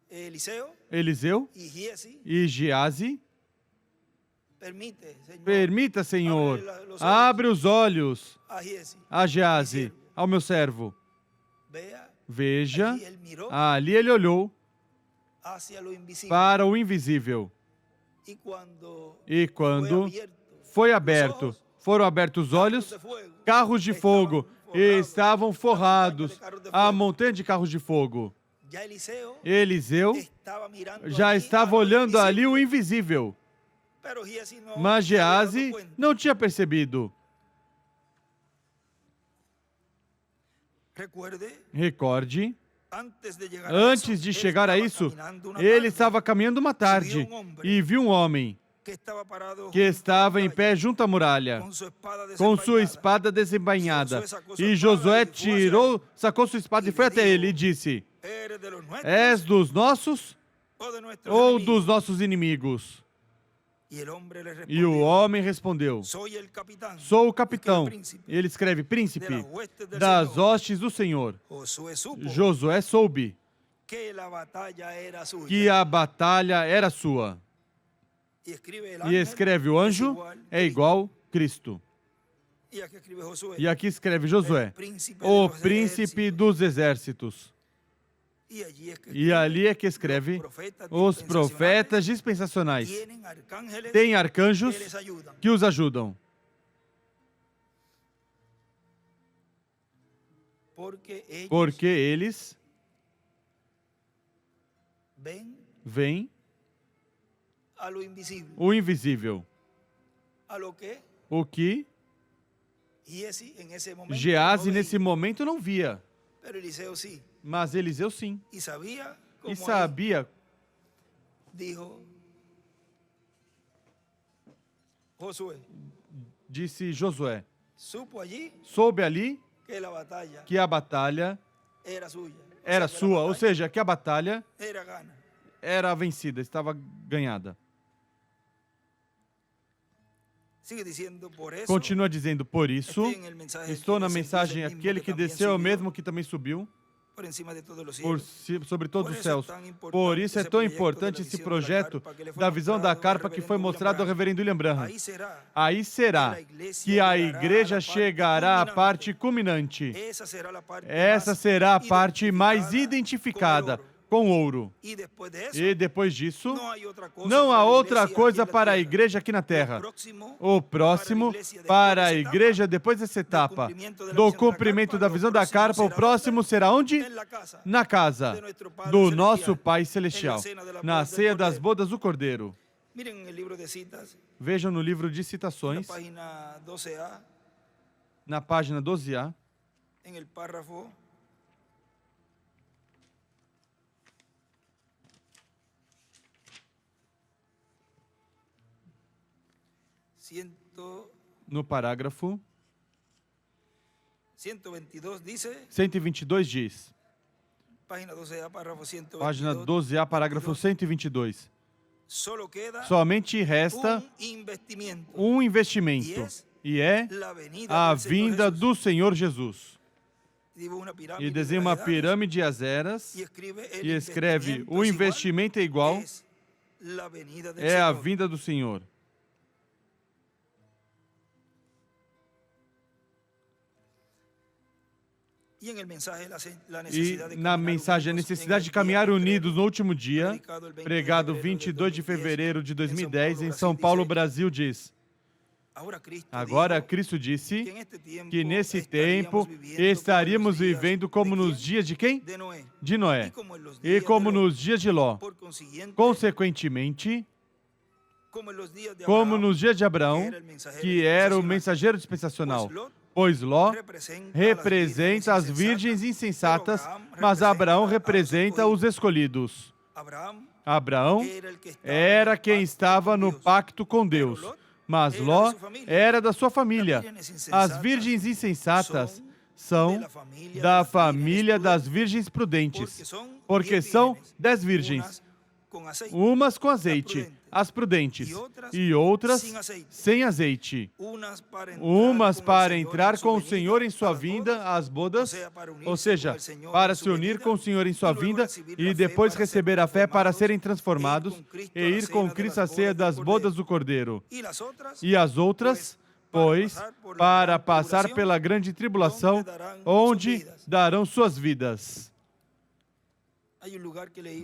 Eliseo Eliseu y Giesi. e Geazi. Permite, Señor, Permita, Senhor, abre los ojos abre os olhos a Giesi. a Geazi, ao meu servo. Vea, Veja, allí él miró ali ele olhou hacia lo invisible. para o invisível. Y cuando E fue quando abierto, foi aberto, foram abertos os olhos, carros de fogo estavam forrados, a montanha de carros de fogo. ya Eliseo Eliseu estaba mirando já allí estava a lo olhando ali o invisible, invisível, pero Giesi no mas se había dado Geazi cuenta. não tinha percebido. Recuerde, Recorde, antes de llegar antes de chegar a isso, ele estava caminhando uma tarde e viu um homem que estava parado que estava em pé junto à muralha, com sua espada desembainhada. E Josué sacou sua espada e foi até ele e disse: És dos nossos ou dos nossos inimigos? E o homem respondeu: Sou o capitão. Ele escreve príncipe das hostes do Senhor. Josué soube que a batalha era sua. E escreve: o anjo é igual Cristo. E aqui escreve Josué, o príncipe dos exércitos. E ali é que escreve: os profetas dispensacionais têm arcanjos que os ajudam. Porque eles veem o invisível. O que Geazi nesse momento não via. Mas Eliseu sim. E sabia, disse Josué, soube ali que a batalha era sua, ou seja, que a batalha era vencida, estava ganhada. Continua dizendo, por isso, estou na mensagem, aquele que desceu é o mesmo que também subiu sobre todos os céus. Por isso é tão importante esse projeto da visão da carpa que foi mostrado ao reverendo William Branham. Aí será que a igreja chegará à parte culminante. Essa será a parte mais identificada com ouro. E depois disso, não há outra coisa para a igreja aqui na terra. O próximo, para a igreja, depois dessa etapa do cumprimento da visão da carpa, o próximo será onde? Na casa do nosso Pai Celestial, na ceia das bodas do Cordeiro. Vejam no livro de citações, na página 12A, no parágrafo 122 diz, página 12A, parágrafo 122, somente resta um investimento, e é a vinda do Senhor Jesus. E desenha uma pirâmide às eras e escreve, o investimento é igual, é a vinda do Senhor. E na mensagem, a necessidade de caminhar unidos no último dia, pregado 22 de fevereiro de 2010, em São Paulo, Brasil, diz: agora Cristo disse que nesse tempo estaríamos vivendo como nos dias de quem? De Noé. E como nos dias de Ló. Consequentemente, como nos dias de Abraão, que era o mensageiro dispensacional. Pois Ló representa as virgens insensatas, mas Abraão representa os escolhidos. Abraão era quem estava no pacto com Deus, mas Ló era da sua família. As virgens insensatas são da família das virgens prudentes, porque são 10 virgens. umas com azeite, as prudentes, e outras sem azeite. Umas para entrar com o Senhor em sua vinda, as bodas, ou seja, para se unir com o Senhor em sua vinda e depois receber a fé para serem transformados e ir com Cristo à ceia das bodas do Cordeiro. E as outras, pois, para passar pela grande tribulação, onde darão suas vidas.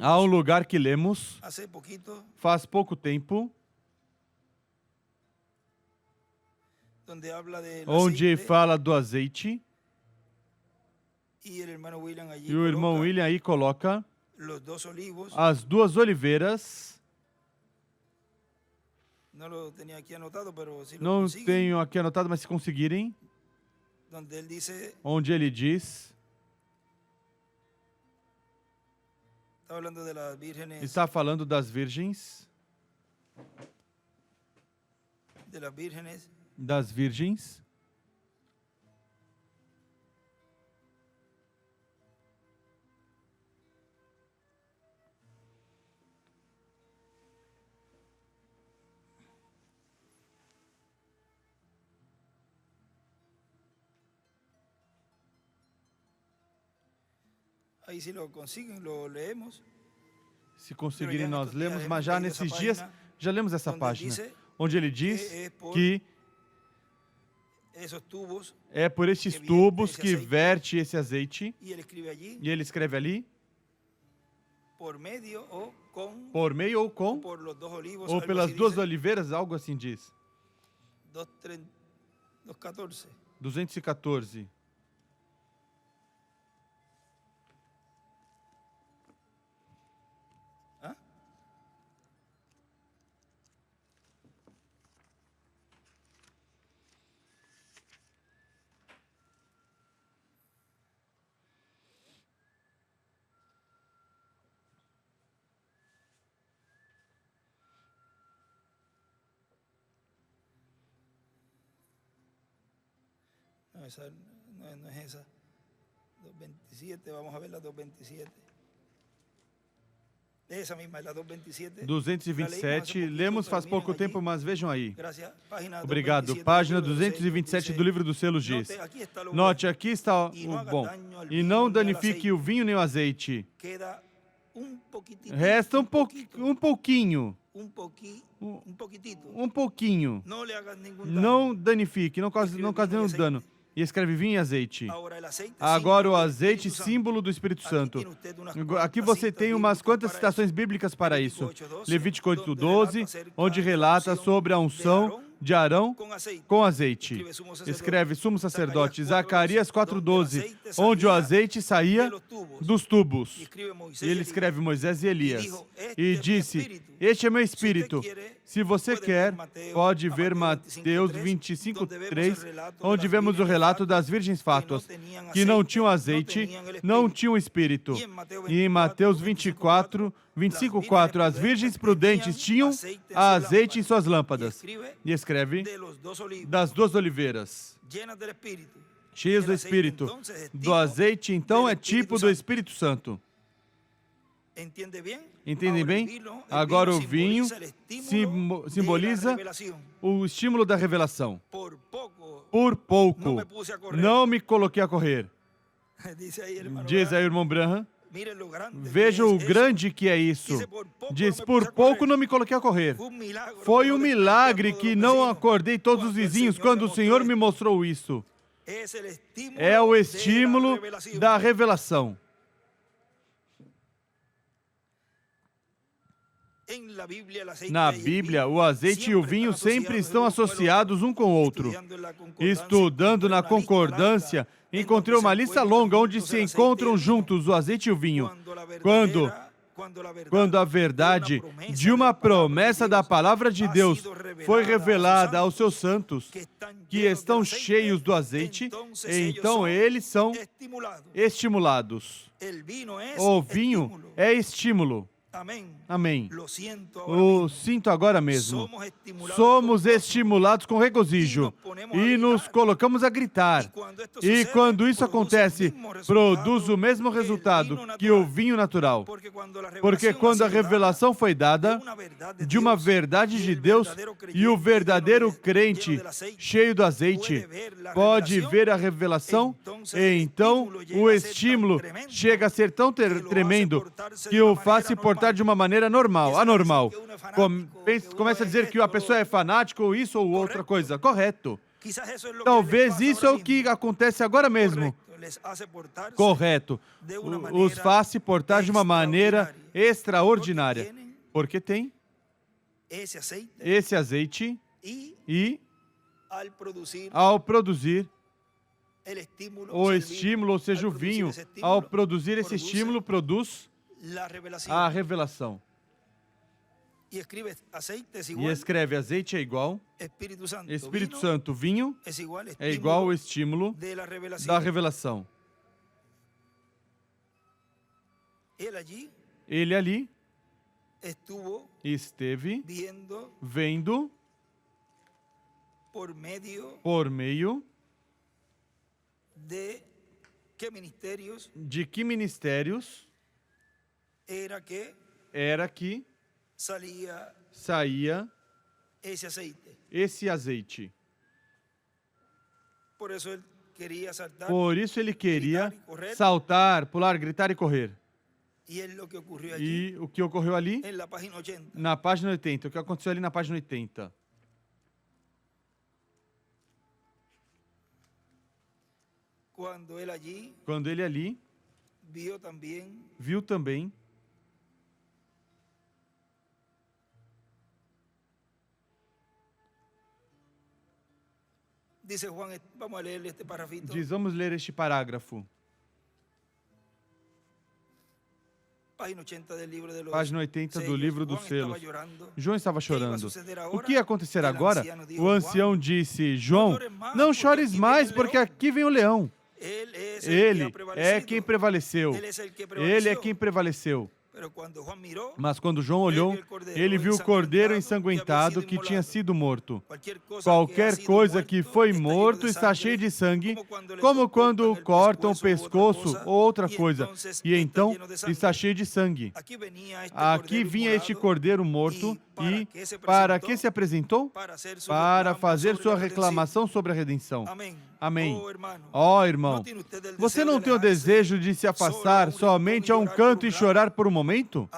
Há um lugar que lemos faz pouco tempo, onde fala do azeite, e o irmão William aí coloca as duas oliveiras. Não tenho aqui anotado, mas se conseguirem, onde ele diz, está falando das virgens, Aí, se lo conseguem, lo leemos. Se conseguirem, nós lemos, mas já nesses dias, já lemos essa página, onde ele diz que é por estes tubos que verte esse azeite, e ele escreve ali, por meio ou com, ou pelas duas oliveiras, algo assim diz. 214. No, esa no es esa. 227, vamos a ver la 227. Essa mesma, la 227. 227, lemos faz pouco tempo, mas vejam aí. Obrigado. Página 227 do livro dos selos diz. Note, aqui está o bom. E não danifique o vinho nem o azeite. Resta um pouquinho. Um pouquinho. Não danifique, não cause nenhum dano. E escreve vinho e azeite. Agora o azeite, símbolo do Espírito Santo. Aqui você tem umas quantas citações bíblicas para isso. Levítico 8:12, onde relata sobre a unção de Arão com azeite. Escreve sumo sacerdote. Zacarias 4:12, onde o azeite saía dos tubos. E ele escreve Moisés e Elias. E disse, este é meu espírito. Se você quer, pode ver Mateus 25:3, onde vemos o relato das virgens fátuas, que não tinham azeite, não tinham espírito. E em Mateus 25:4, as virgens prudentes tinham azeite em suas lâmpadas. E escreve das duas oliveiras, cheias do Espírito. Do azeite, então, é tipo do Espírito Santo. Entendem bem? Agora o vinho simboliza o estímulo da revelação. Por pouco, não me coloquei a correr. Diz aí o irmão Branham. Veja o grande que é isso. Diz, por pouco não me coloquei a correr. Foi um milagre que não acordei todos os vizinhos quando o Senhor me mostrou isso. É o estímulo da revelação. Na Bíblia, o azeite e o vinho sempre estão associados um com o outro. Estudando na concordância, encontrei uma lista longa onde se encontram juntos o azeite e o vinho. Quando a verdade de uma promessa da palavra de Deus foi revelada aos seus santos, que estão cheios do azeite, então eles são estimulados. O vinho é estímulo. Amém. Lo siento ahora O mismo. sinto agora mesmo. Somos Somos estimulados com regozijo e nos colocamos a gritar. E quando isso acontece, produz o mesmo resultado que o vinho natural. Porque quando a revelação foi dada de uma verdade de Deus e o verdadeiro crente cheio do azeite pode ver a revelação, então o estímulo chega a ser tão tremendo que o faz se portar de uma maneira normal, anormal. Começa a dizer que a pessoa é fanática ou isso ou outra coisa. Correto. Talvez isso é o que acontece agora mesmo. Correto. Os faz se portar de uma maneira extraordinária. Porque tem esse azeite e, ao produzir o estímulo, ou seja, o vinho, ao produzir esse estímulo, produz a revelação. E escreve: azeite é igual, Espírito Santo, vinho é igual ao estímulo da revelação. Ele ali esteve vendo por meio de que ministérios era que saía esse azeite. Por isso ele queria saltar, pular, gritar e correr. E o que ocorreu ali? Na página 80. O que aconteceu ali na página 80? Quando ele ali viu também diz, vamos ler este parágrafo. Página 80 do livro dos selos. João estava chorando. O que ia acontecer agora? O ancião disse: João, não chores mais, porque aqui vem o leão. Ele é quem prevaleceu. Ele é quem prevaleceu. Mas quando João olhou, ele viu o cordeiro ensanguentado que tinha sido morto. Qualquer coisa que foi morto está cheio de sangue, como quando cortam o pescoço ou outra coisa, e então está cheio de sangue. Aqui vinha este cordeiro morto e para que se apresentou? Para fazer sua reclamação sobre a redenção. Amém. Ó, irmão, você não tem o desejo de se afastar somente a um canto e chorar por um momento?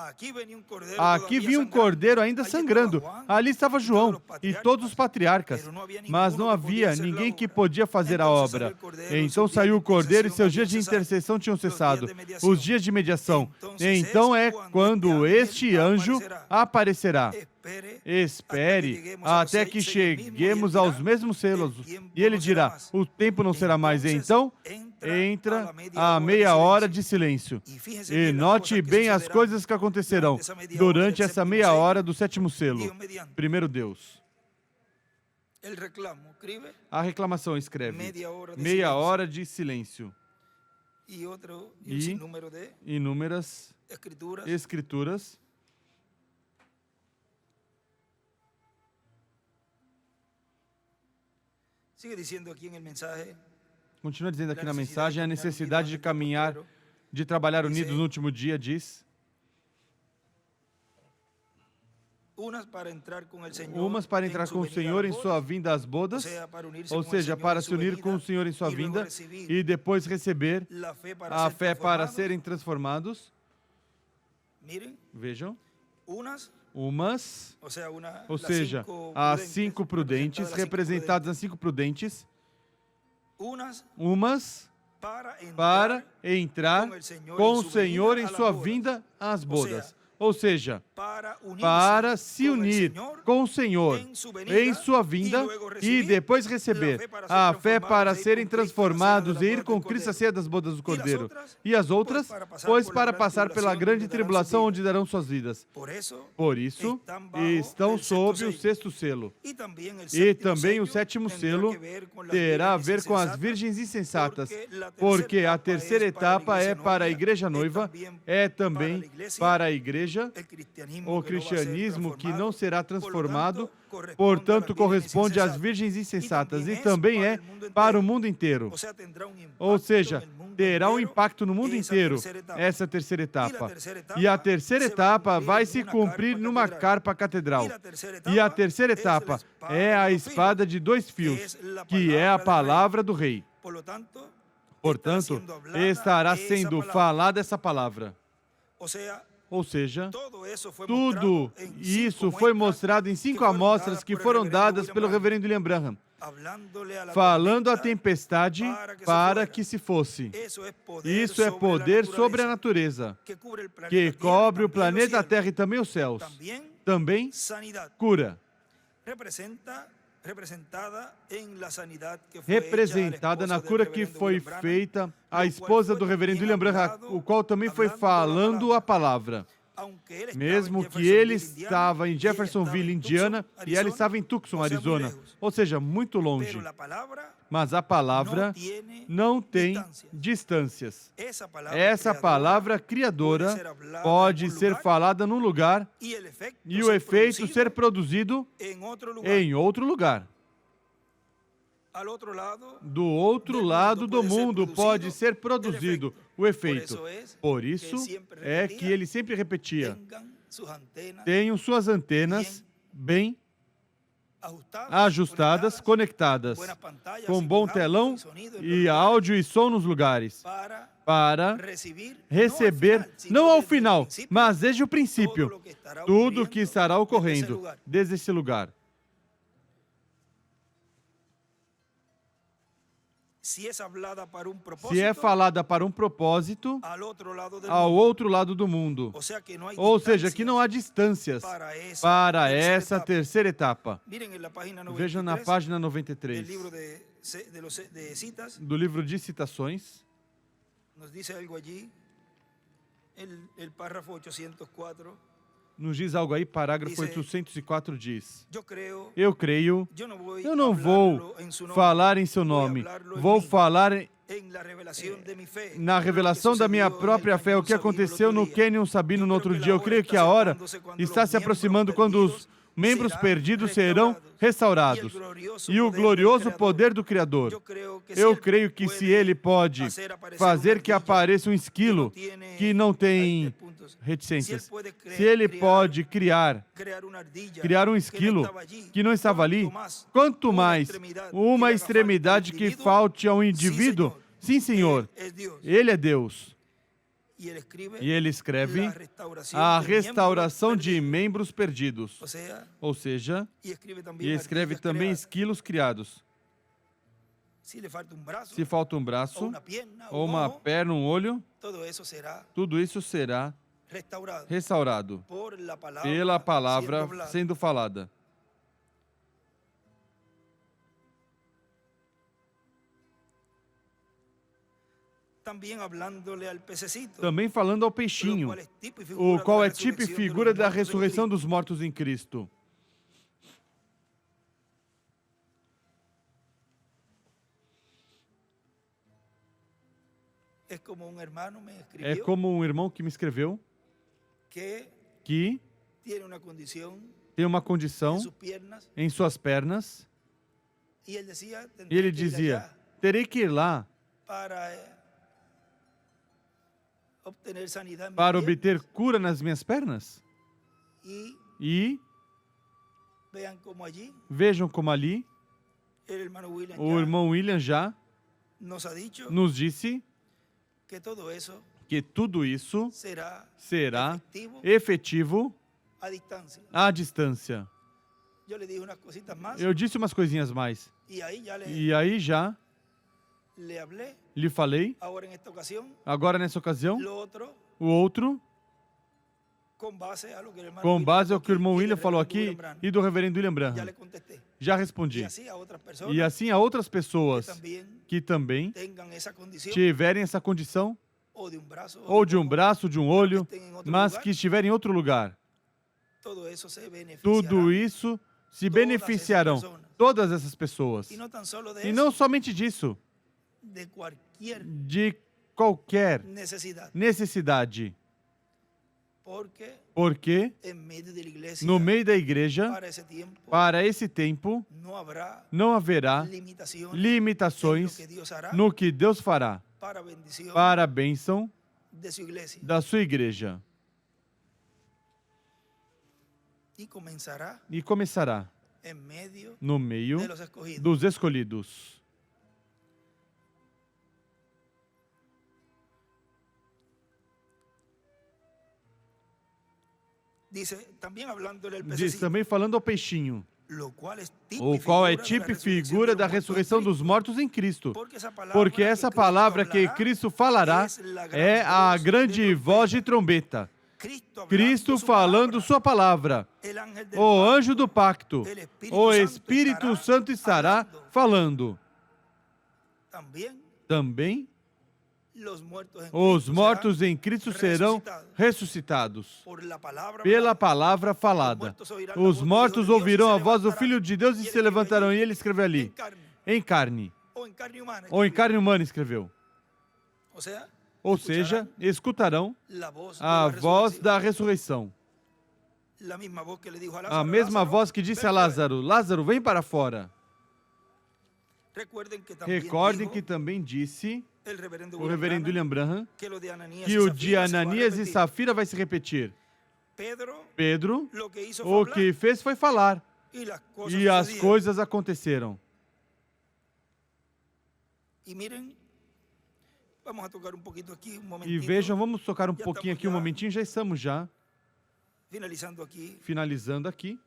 Aqui vinha um cordeiro ainda sangrando. Ali estava João e todos os patriarcas, mas não havia ninguém que podia fazer a obra. Então saiu o cordeiro e seus dias de intercessão tinham cessado, os dias de mediação. Então é quando este anjo aparecerá. Espere até que cheguemos aos mesmos selos. E ele dirá: o tempo não será mais. Então, entra a meia hora de silêncio. E note bem as coisas que acontecerão durante essa meia hora do sétimo selo. Primeiro Deus. A reclamação escreve: meia hora de silêncio. E inúmeras escrituras. Continua dizendo aqui na mensagem: a necessidade de caminhar, de trabalhar unidos no último dia, diz. Umas para entrar com o Senhor em sua vinda às bodas, ou seja, para se unir com o Senhor em sua vinda e depois receber a fé para serem transformados. Vejam. Umas, ou seja, as 5 prudentes, representadas as 5 prudentes, umas para entrar com o Senhor em sua vinda às bodas. Ou seja, para se unir com o Senhor em sua vinda e depois receber a fé para serem transformados e ir com Cristo à ceia das bodas do Cordeiro. E as outras, pois para passar pela grande tribulação onde darão suas vidas. Por isso, estão sob o 6º selo. E também o 7º selo terá a ver com as virgens insensatas, porque a terceira etapa é para a igreja noiva, é também para a igreja seja, el o cristianismo que no va a ser cristianismo que não transformado, será transformado, portanto, portanto, corresponde às virgens insensatas e também é para o mundo inteiro. Ou seja, terá um impacto no mundo inteiro essa terceira etapa. E a terceira etapa vai se cumprir numa carpa catedral. E a terceira etapa é a espada de dois fios, que é a palavra do rei. Portanto, estará sendo falada essa palavra. Ou seja, tudo isso foi mostrado em 5 amostras que foram dadas pelo reverendo William Branham, falando à tempestade para que se fosse. Isso é poder sobre a natureza, que cobre o planeta Terra e também os céus. Também cura. Representada na cura que foi feita a esposa do reverendo William Branham, o qual também foi falando a palavra. Mesmo que ele estava em Jeffersonville, Indiana, e ela estava em Tucson, Arizona, ou seja, muito longe. Mas a palavra não tem distâncias. Essa palavra criadora pode ser falada num lugar e o efeito ser produzido em outro lugar. Do outro lado do mundo pode ser produzido o efeito. Por isso é que ele sempre repetia: tenham suas antenas bem ajustadas, conectadas, com bom telão e áudio e som nos lugares, para receber, não ao final, mas desde o princípio, tudo o que estará ocorrendo desde esse lugar. Se é falada para um propósito, ao outro lado do mundo. Ou seja, que não há distâncias para essa terceira etapa. Vejam na página 93 do livro de citações. Nos diz algo aí, parágrafo 804 diz: eu creio, eu não vou falar em seu nome, vou falar na revelação da minha própria fé, o que aconteceu no Canyon Sabino no outro dia. Eu creio que a hora está se aproximando quando os membros perdidos serão restaurados. E o glorioso poder do Criador. Eu creio que se ele pode fazer que apareça um esquilo que não tem reticências, se ele pode criar um esquilo que não estava ali, quanto mais uma extremidade que falte ao indivíduo, sim, Senhor, ele é Deus. E ele escreve a restauração de membros perdidos. Ou seja, e escreve também esquilos criados. Se falta um braço, ou uma perna, um olho, tudo isso será restaurado pela palavra sendo falada. Também falando ao peixinho, o qual é tipo e figura da ressurreição dos mortos em Cristo. É como um irmão que me escreveu que tem uma condição em suas pernas e ele dizia, terei que ir lá para obter cura nas minhas pernas? E vejam como ali o irmão William já nos disse que tudo isso será efetivo à distância. Eu disse umas coisinhas mais. E aí já lhe falei, agora nessa ocasião, o outro, com base ao que o irmão William falou aqui e do reverendo William Branham. Já respondi. E assim há outras pessoas que também tiverem essa condição, ou de um braço, de um olho, mas que estiverem em outro lugar. Tudo isso se beneficiarão, todas essas pessoas. E não somente disso, de qualquer necessidade. Porque no meio da igreja, para esse tempo, não haverá limitações no que Deus fará para a bênção da sua igreja. E começará no meio dos escolhidos. Diz também falando ao peixinho, o qual é tipo e figura da ressurreição dos mortos em Cristo. Porque essa palavra que Cristo falará é a grande voz de trombeta. Cristo falando sua palavra. O anjo do pacto, o Espírito Santo estará falando. Também os mortos em Cristo serão ressuscitados pela palavra falada. Os mortos ouvirão a voz do Filho de Deus e se levantarão. E ele escreveu ali, em carne. Ou em carne humana escreveu. Ou seja, escutarão a voz da ressurreição. A mesma voz que disse a Lázaro, Lázaro, vem para fora. Recordem que também disse o reverendo William Branham que o de Ananias e Safira vai se repetir. Pedro, o que fez foi falar. E as coisas aconteceram. E vejam, vamos tocar um pouquinho aqui, um momentinho, já estamos já finalizando aqui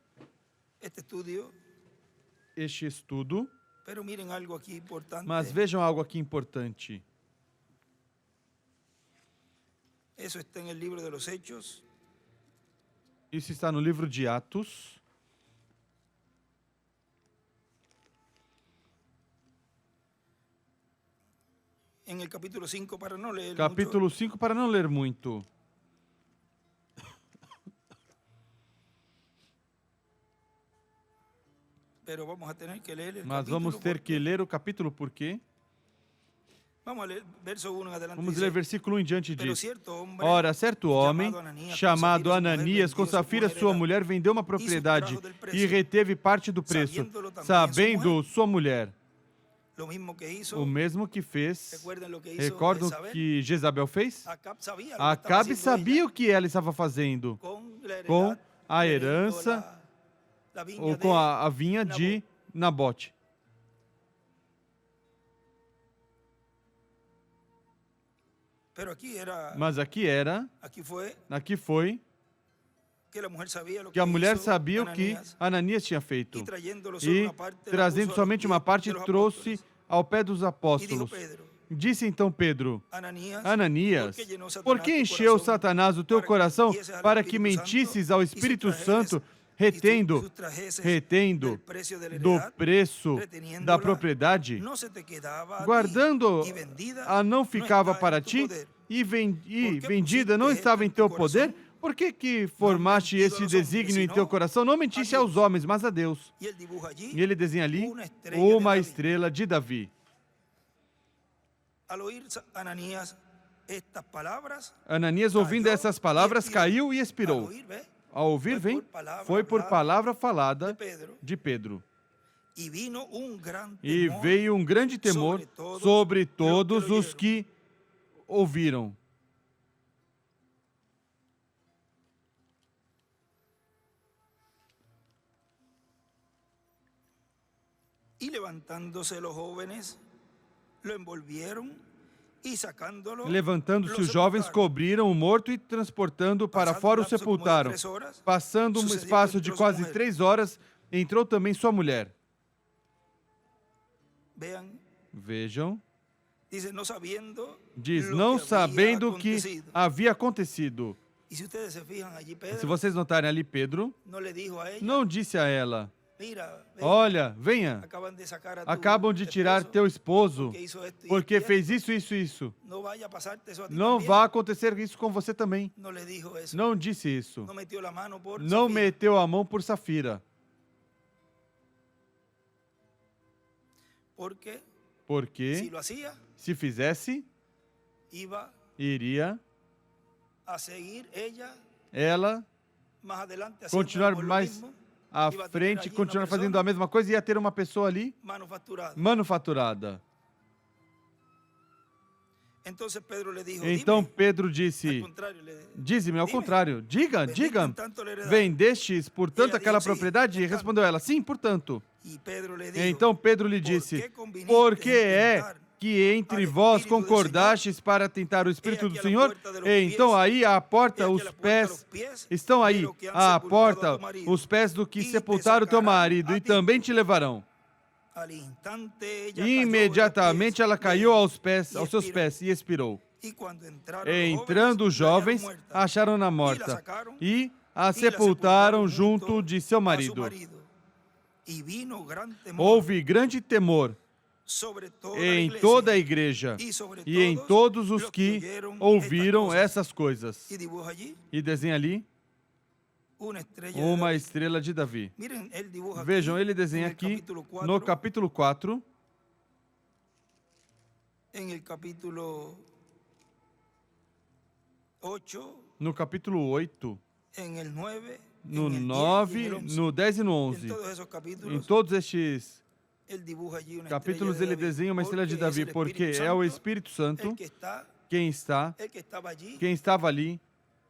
este estudo. Mas vejam algo aqui importante. Isso está no livro de Atos. Capítulo 5, para não ler muito. Mas vamos ter que ler o capítulo por quê? Vamos ler versículo 1 em diante disso. Ora, certo homem, chamado Ananias, com Safira, sua mulher, vendeu uma propriedade e reteve parte do preço, sabendo sua mulher. O mesmo que fez. Recordam o que Jezabel fez? Acabe sabia o que ela estava fazendo com a herança ou com a vinha de Nabote. Mas aqui foi que a mulher sabia o que Ananias tinha feito. E, trazendo somente uma parte, trouxe ao pé dos apóstolos. Disse então Pedro, Ananias, por que encheu Satanás o teu coração para que mentisses ao Espírito Santo, retendo do preço da propriedade, guardando a não ficava para ti, e vendida não estava em teu poder? Por que formaste esse desígnio em teu coração? Não mentiste aos homens, mas a Deus. E ele desenha ali uma estrela de Davi. Ananias, ouvindo essas palavras, caiu e expirou. Ao ouvir, foi por palavra falada de Pedro. E veio um grande temor sobre todos os que ouviram. Y levantándose los jóvenes, lo envolvieron y sacándolo. Levantando-se os jovens, cobriram o morto e transportando para fora o sepultaram. Passando um espaço de quase 3 horas, entrou também sua mulher. Vejam. Diz, não sabendo o que havia acontecido. Se vocês notarem ali, Pedro não disse a ela, olha, venha, acabam de tirar teu esposo, porque fez isso, isso, isso. Não vai acontecer isso com você também. Não disse isso. Não meteu a mão por Safira. Porque, se fizesse, iria ela más adelante continuar haciendo lo mais mismo, à iba a tener frente, allí una continuar fazendo persona a mesma coisa e ia ter uma pessoa ali manufacturada. manufaturada. Entonces Pedro le dijo, Então dime, Pedro al disse, contrario, dize-me ao dime, contrário, diga, vendiste diga, en tanto la heredad. vendestes por tanto Ela aquela disse, sim, propriedade? E portanto. respondeu ela, sim, portanto. Y Pedro le dijo, Então Pedro lhe ¿por disse, qué conviniste por que en é tentar que entre al vós Espírito do concordastes para tentar o He Espírito aqui do a Senhor? porta de los Então pies, aí à porta, he aqui os a porta pés, los pies estão de aí, los que han à sepultado a porta, tu marido, os pés do que e te sepultaram teu sacarão marido, a e ti. também te levarão. Al instante ella E cayó imediatamente de los ela pies caiu de él, aos pés, e aos seus expirou. pés, e expirou. Y cuando entraron los Entrando os jóvenes, jovens, la hallaron muerta, acharam-na y la morta sacaron, e a y la sepultaram sepultaron junto de seu a su marido. marido. Y vino gran temor Houve grande temor sobre toda a em iglesia, toda a igreja y sobre e em todos todos os los que oyeron ouviram estas essas coisas. Y dibuja allí E desenha ali una estrella de uma David. estrela de Davi. Miren, él dibuja Vejam, aquí, ele desenha en el aqui capítulo 4, no capítulo 4, en el capítulo 8, no capítulo 8, en el 9, no en el 10 y en 9, el 11. no 10 e no En 11. todos esos Em capítulos, todos estes él dibuja allí una capítulos estrella ele de David, desenha uma estrela de porque es Davi, el porque Espíritu é o Santo Espírito Santo el que está, quem está, el que estaba allí quem estava ali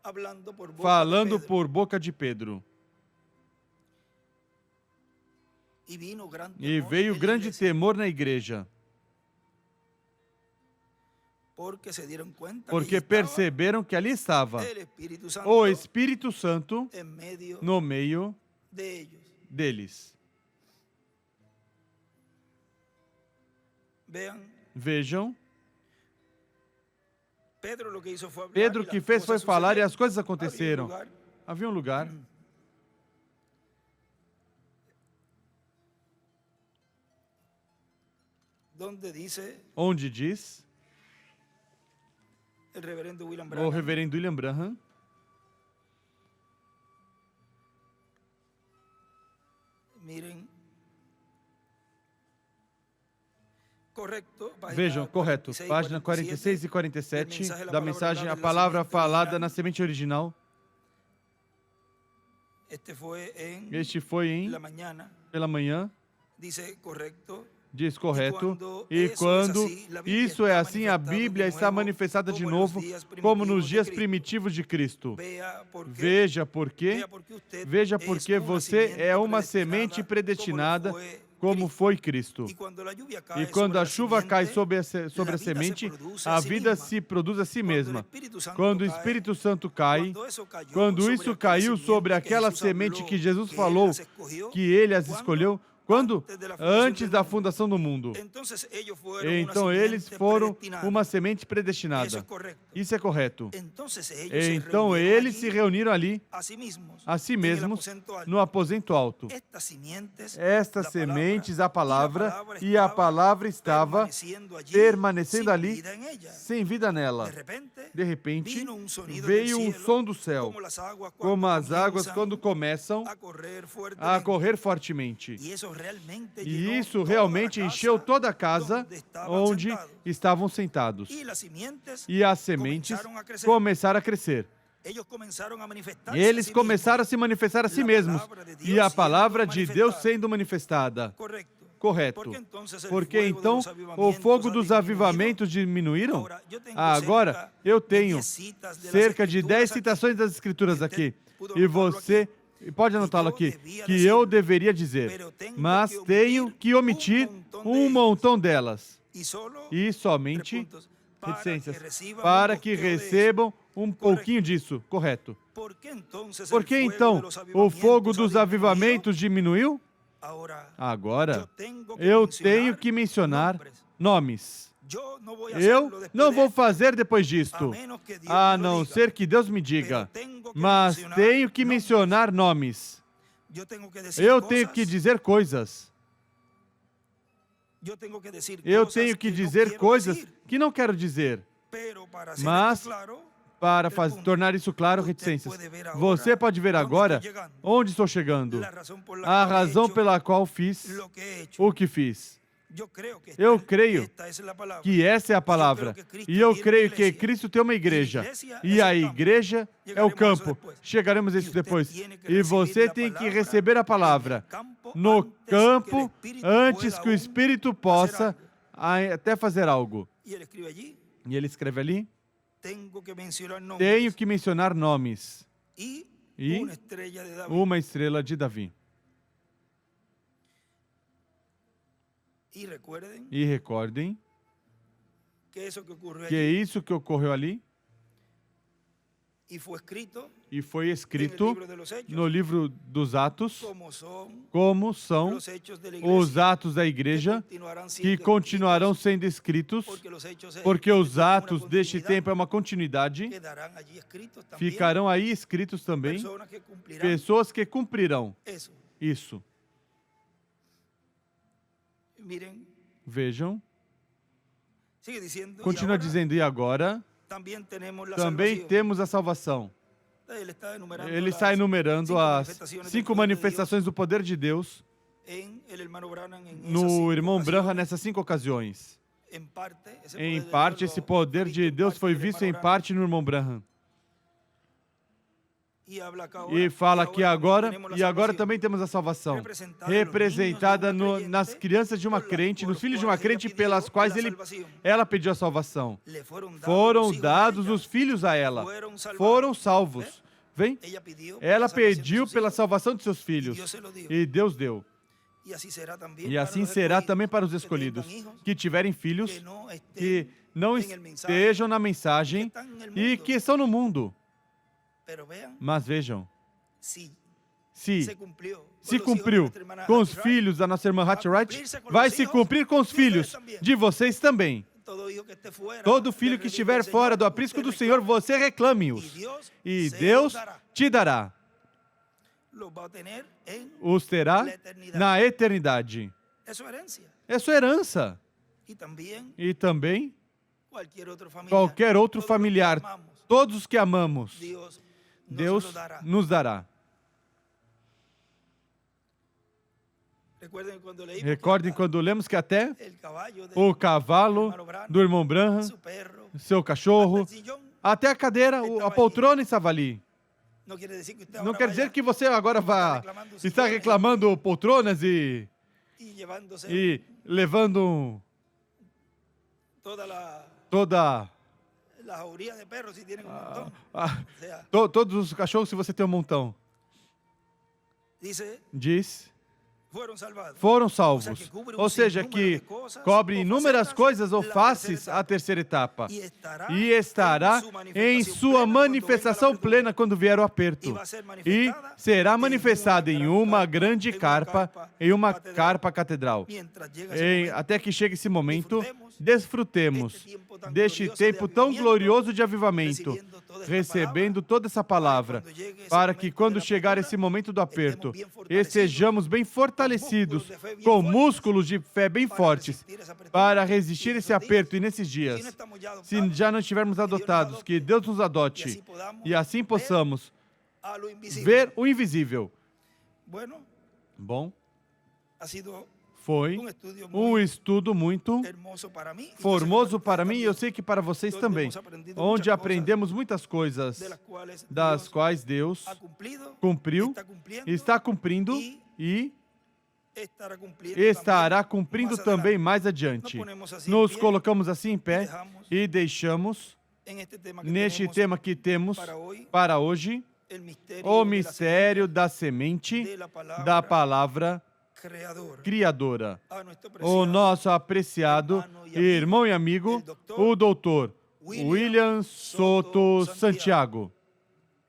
hablando por boca de falando Pedro. por boca de Pedro. Y vino gran E temor veio en la grande iglesia, temor na igreja, porque se dieron cuenta que porque allí estaba perceberam que ali estava el Espíritu Santo o Espírito Santo en medio no meio de ellos. deles. Vean, Vejam, Pedro lo que hizo fue hablar Pedro y que las fez foi cosas falar e sucedieron. as coisas Había un aconteceram. lugar Havia um lugar donde dice onde diz el reverendo William o Branham, reverendo William Branham, miren, correcto, página vejam, correto, 46, página 46 e 47 da mensagem A Palavra Falada na Semente Original. Este fue en Este foi em la mañana, pela manhã, dice correcto. diz correto. quando E isso quando é assim, a Bíblia isso é está assim, a manifestada Bíblia de está novo, manifestada de como novo, nos dias como nos primitivos de dias Cristo. primitivos de Cristo. Veja porque, Veja porque, veja porque você é uma semente predestinada, como foi Cristo. E quando a chuva cai sobre a semente, a vida se produz a si mesma. Quando o Espírito Santo cai, quando isso caiu sobre aquela semente que Jesus falou que ele as escolheu, quando? Antes da fundação do mundo. Então eles foram uma semente predestinada. Isso é correto. Então eles se reuniram ali, a si mesmos, no aposento alto. Estas sementes, a palavra, e a palavra estava permanecendo ali, sem vida nela. De repente, veio um som do céu, como as águas quando começam a correr fortemente. E isso realmente encheu toda a casa onde estavam sentados. E as sementes começaram a crescer. Eles começaram a se manifestar a si mesmos. E a palavra de Deus sendo manifestada. Correto. Porque então o fogo dos avivamentos diminuíram? Agora eu tenho cerca de 10 citações das Escrituras aqui. E você pode anotá-lo aqui, que eu deveria dizer, mas tenho que omitir um montão delas. E somente, reticências, para que recebam um pouquinho disso. Correto. Por que então o fogo dos avivamentos diminuiu? Agora, eu tenho que mencionar nomes. Eu não vou fazer depois disto, a não ser que Deus me diga, mas tenho que mencionar nomes. Eu tenho que dizer coisas. Eu tenho que dizer coisas que não quero dizer. Mas, para tornar isso claro, reticências. Você pode ver agora onde estou chegando. A razão pela qual fiz o que fiz. Eu creio que essa é a palavra. E eu creio que Cristo tem uma igreja. E a igreja é o campo. Chegaremos a isso depois. E você tem que receber a palavra no campo antes que o Espírito possa até fazer algo. E ele escreve ali: tenho que mencionar nomes. E uma estrela de Davi. E recordem que isso que ocorreu ali e foi escrito no livro dos Atos, como são os atos da igreja, que continuarão sendo escritos, porque os atos deste tempo é uma continuidade, ficarão aí escritos também, pessoas que cumprirão isso. Vejam, continua dizendo, e agora também temos a salvação. Ele está enumerando as 5 manifestações do poder de Deus no irmão Branham nessas 5 ocasiões. Em parte, esse poder de Deus foi visto em parte no irmão Branham. E fala que agora também temos a salvação, representada nas crianças de uma crente, nos filhos de uma crente, pelas quais ela pediu a salvação. Foram dados os filhos a ela, foram salvos. Vem? Ela pediu pela salvação de seus filhos, e Deus deu. E assim será também para os escolhidos, que tiverem filhos, que não estejam na mensagem e que estão no mundo. Mas vejam, se cumpriu com os filhos da nossa irmã Hatchright, vai se cumprir com os filhos de vocês também. Todo filho que estiver fora do aprisco do Senhor, você reclame-os, e Deus te dará. Os terá na eternidade. É sua herança. E também qualquer outro familiar, todos os que amamos, Deus nos dará. Recordem quando lemos que até o cavalo do irmão Branham, seu cachorro, até a cadeira, a poltrona estava ali. Não quer dizer que você agora vá estar reclamando poltronas e levando todos os cachorros se você tem um montão. Diz, foram salvos. Ou seja, que cobre inúmeras coisas ou faces a terceira etapa. E estará em sua manifestação plena quando vier o aperto. E será manifestada em uma grande carpa, em uma carpa catedral. Até que chegue esse momento, desfrutemos deste tempo tão glorioso de avivamento, recebendo toda essa palavra, para que quando chegar esse momento do aperto, estejamos bem fortalecidos, com músculos de fé bem fortes, para resistir esse aperto e nesses dias, se já não estivermos adotados, que Deus nos adote, e assim possamos ver o invisível. Bom, foi um estudo muito formoso para mim e eu sei que para vocês também, onde aprendemos muitas coisas das quais Deus cumpriu, está cumprindo e estará cumprindo também mais adiante. Nos colocamos assim em pé e deixamos, neste tema que temos para hoje, o mistério da semente da palavra criadora. O nosso apreciado irmão e amigo, o doutor William Soto Santiago.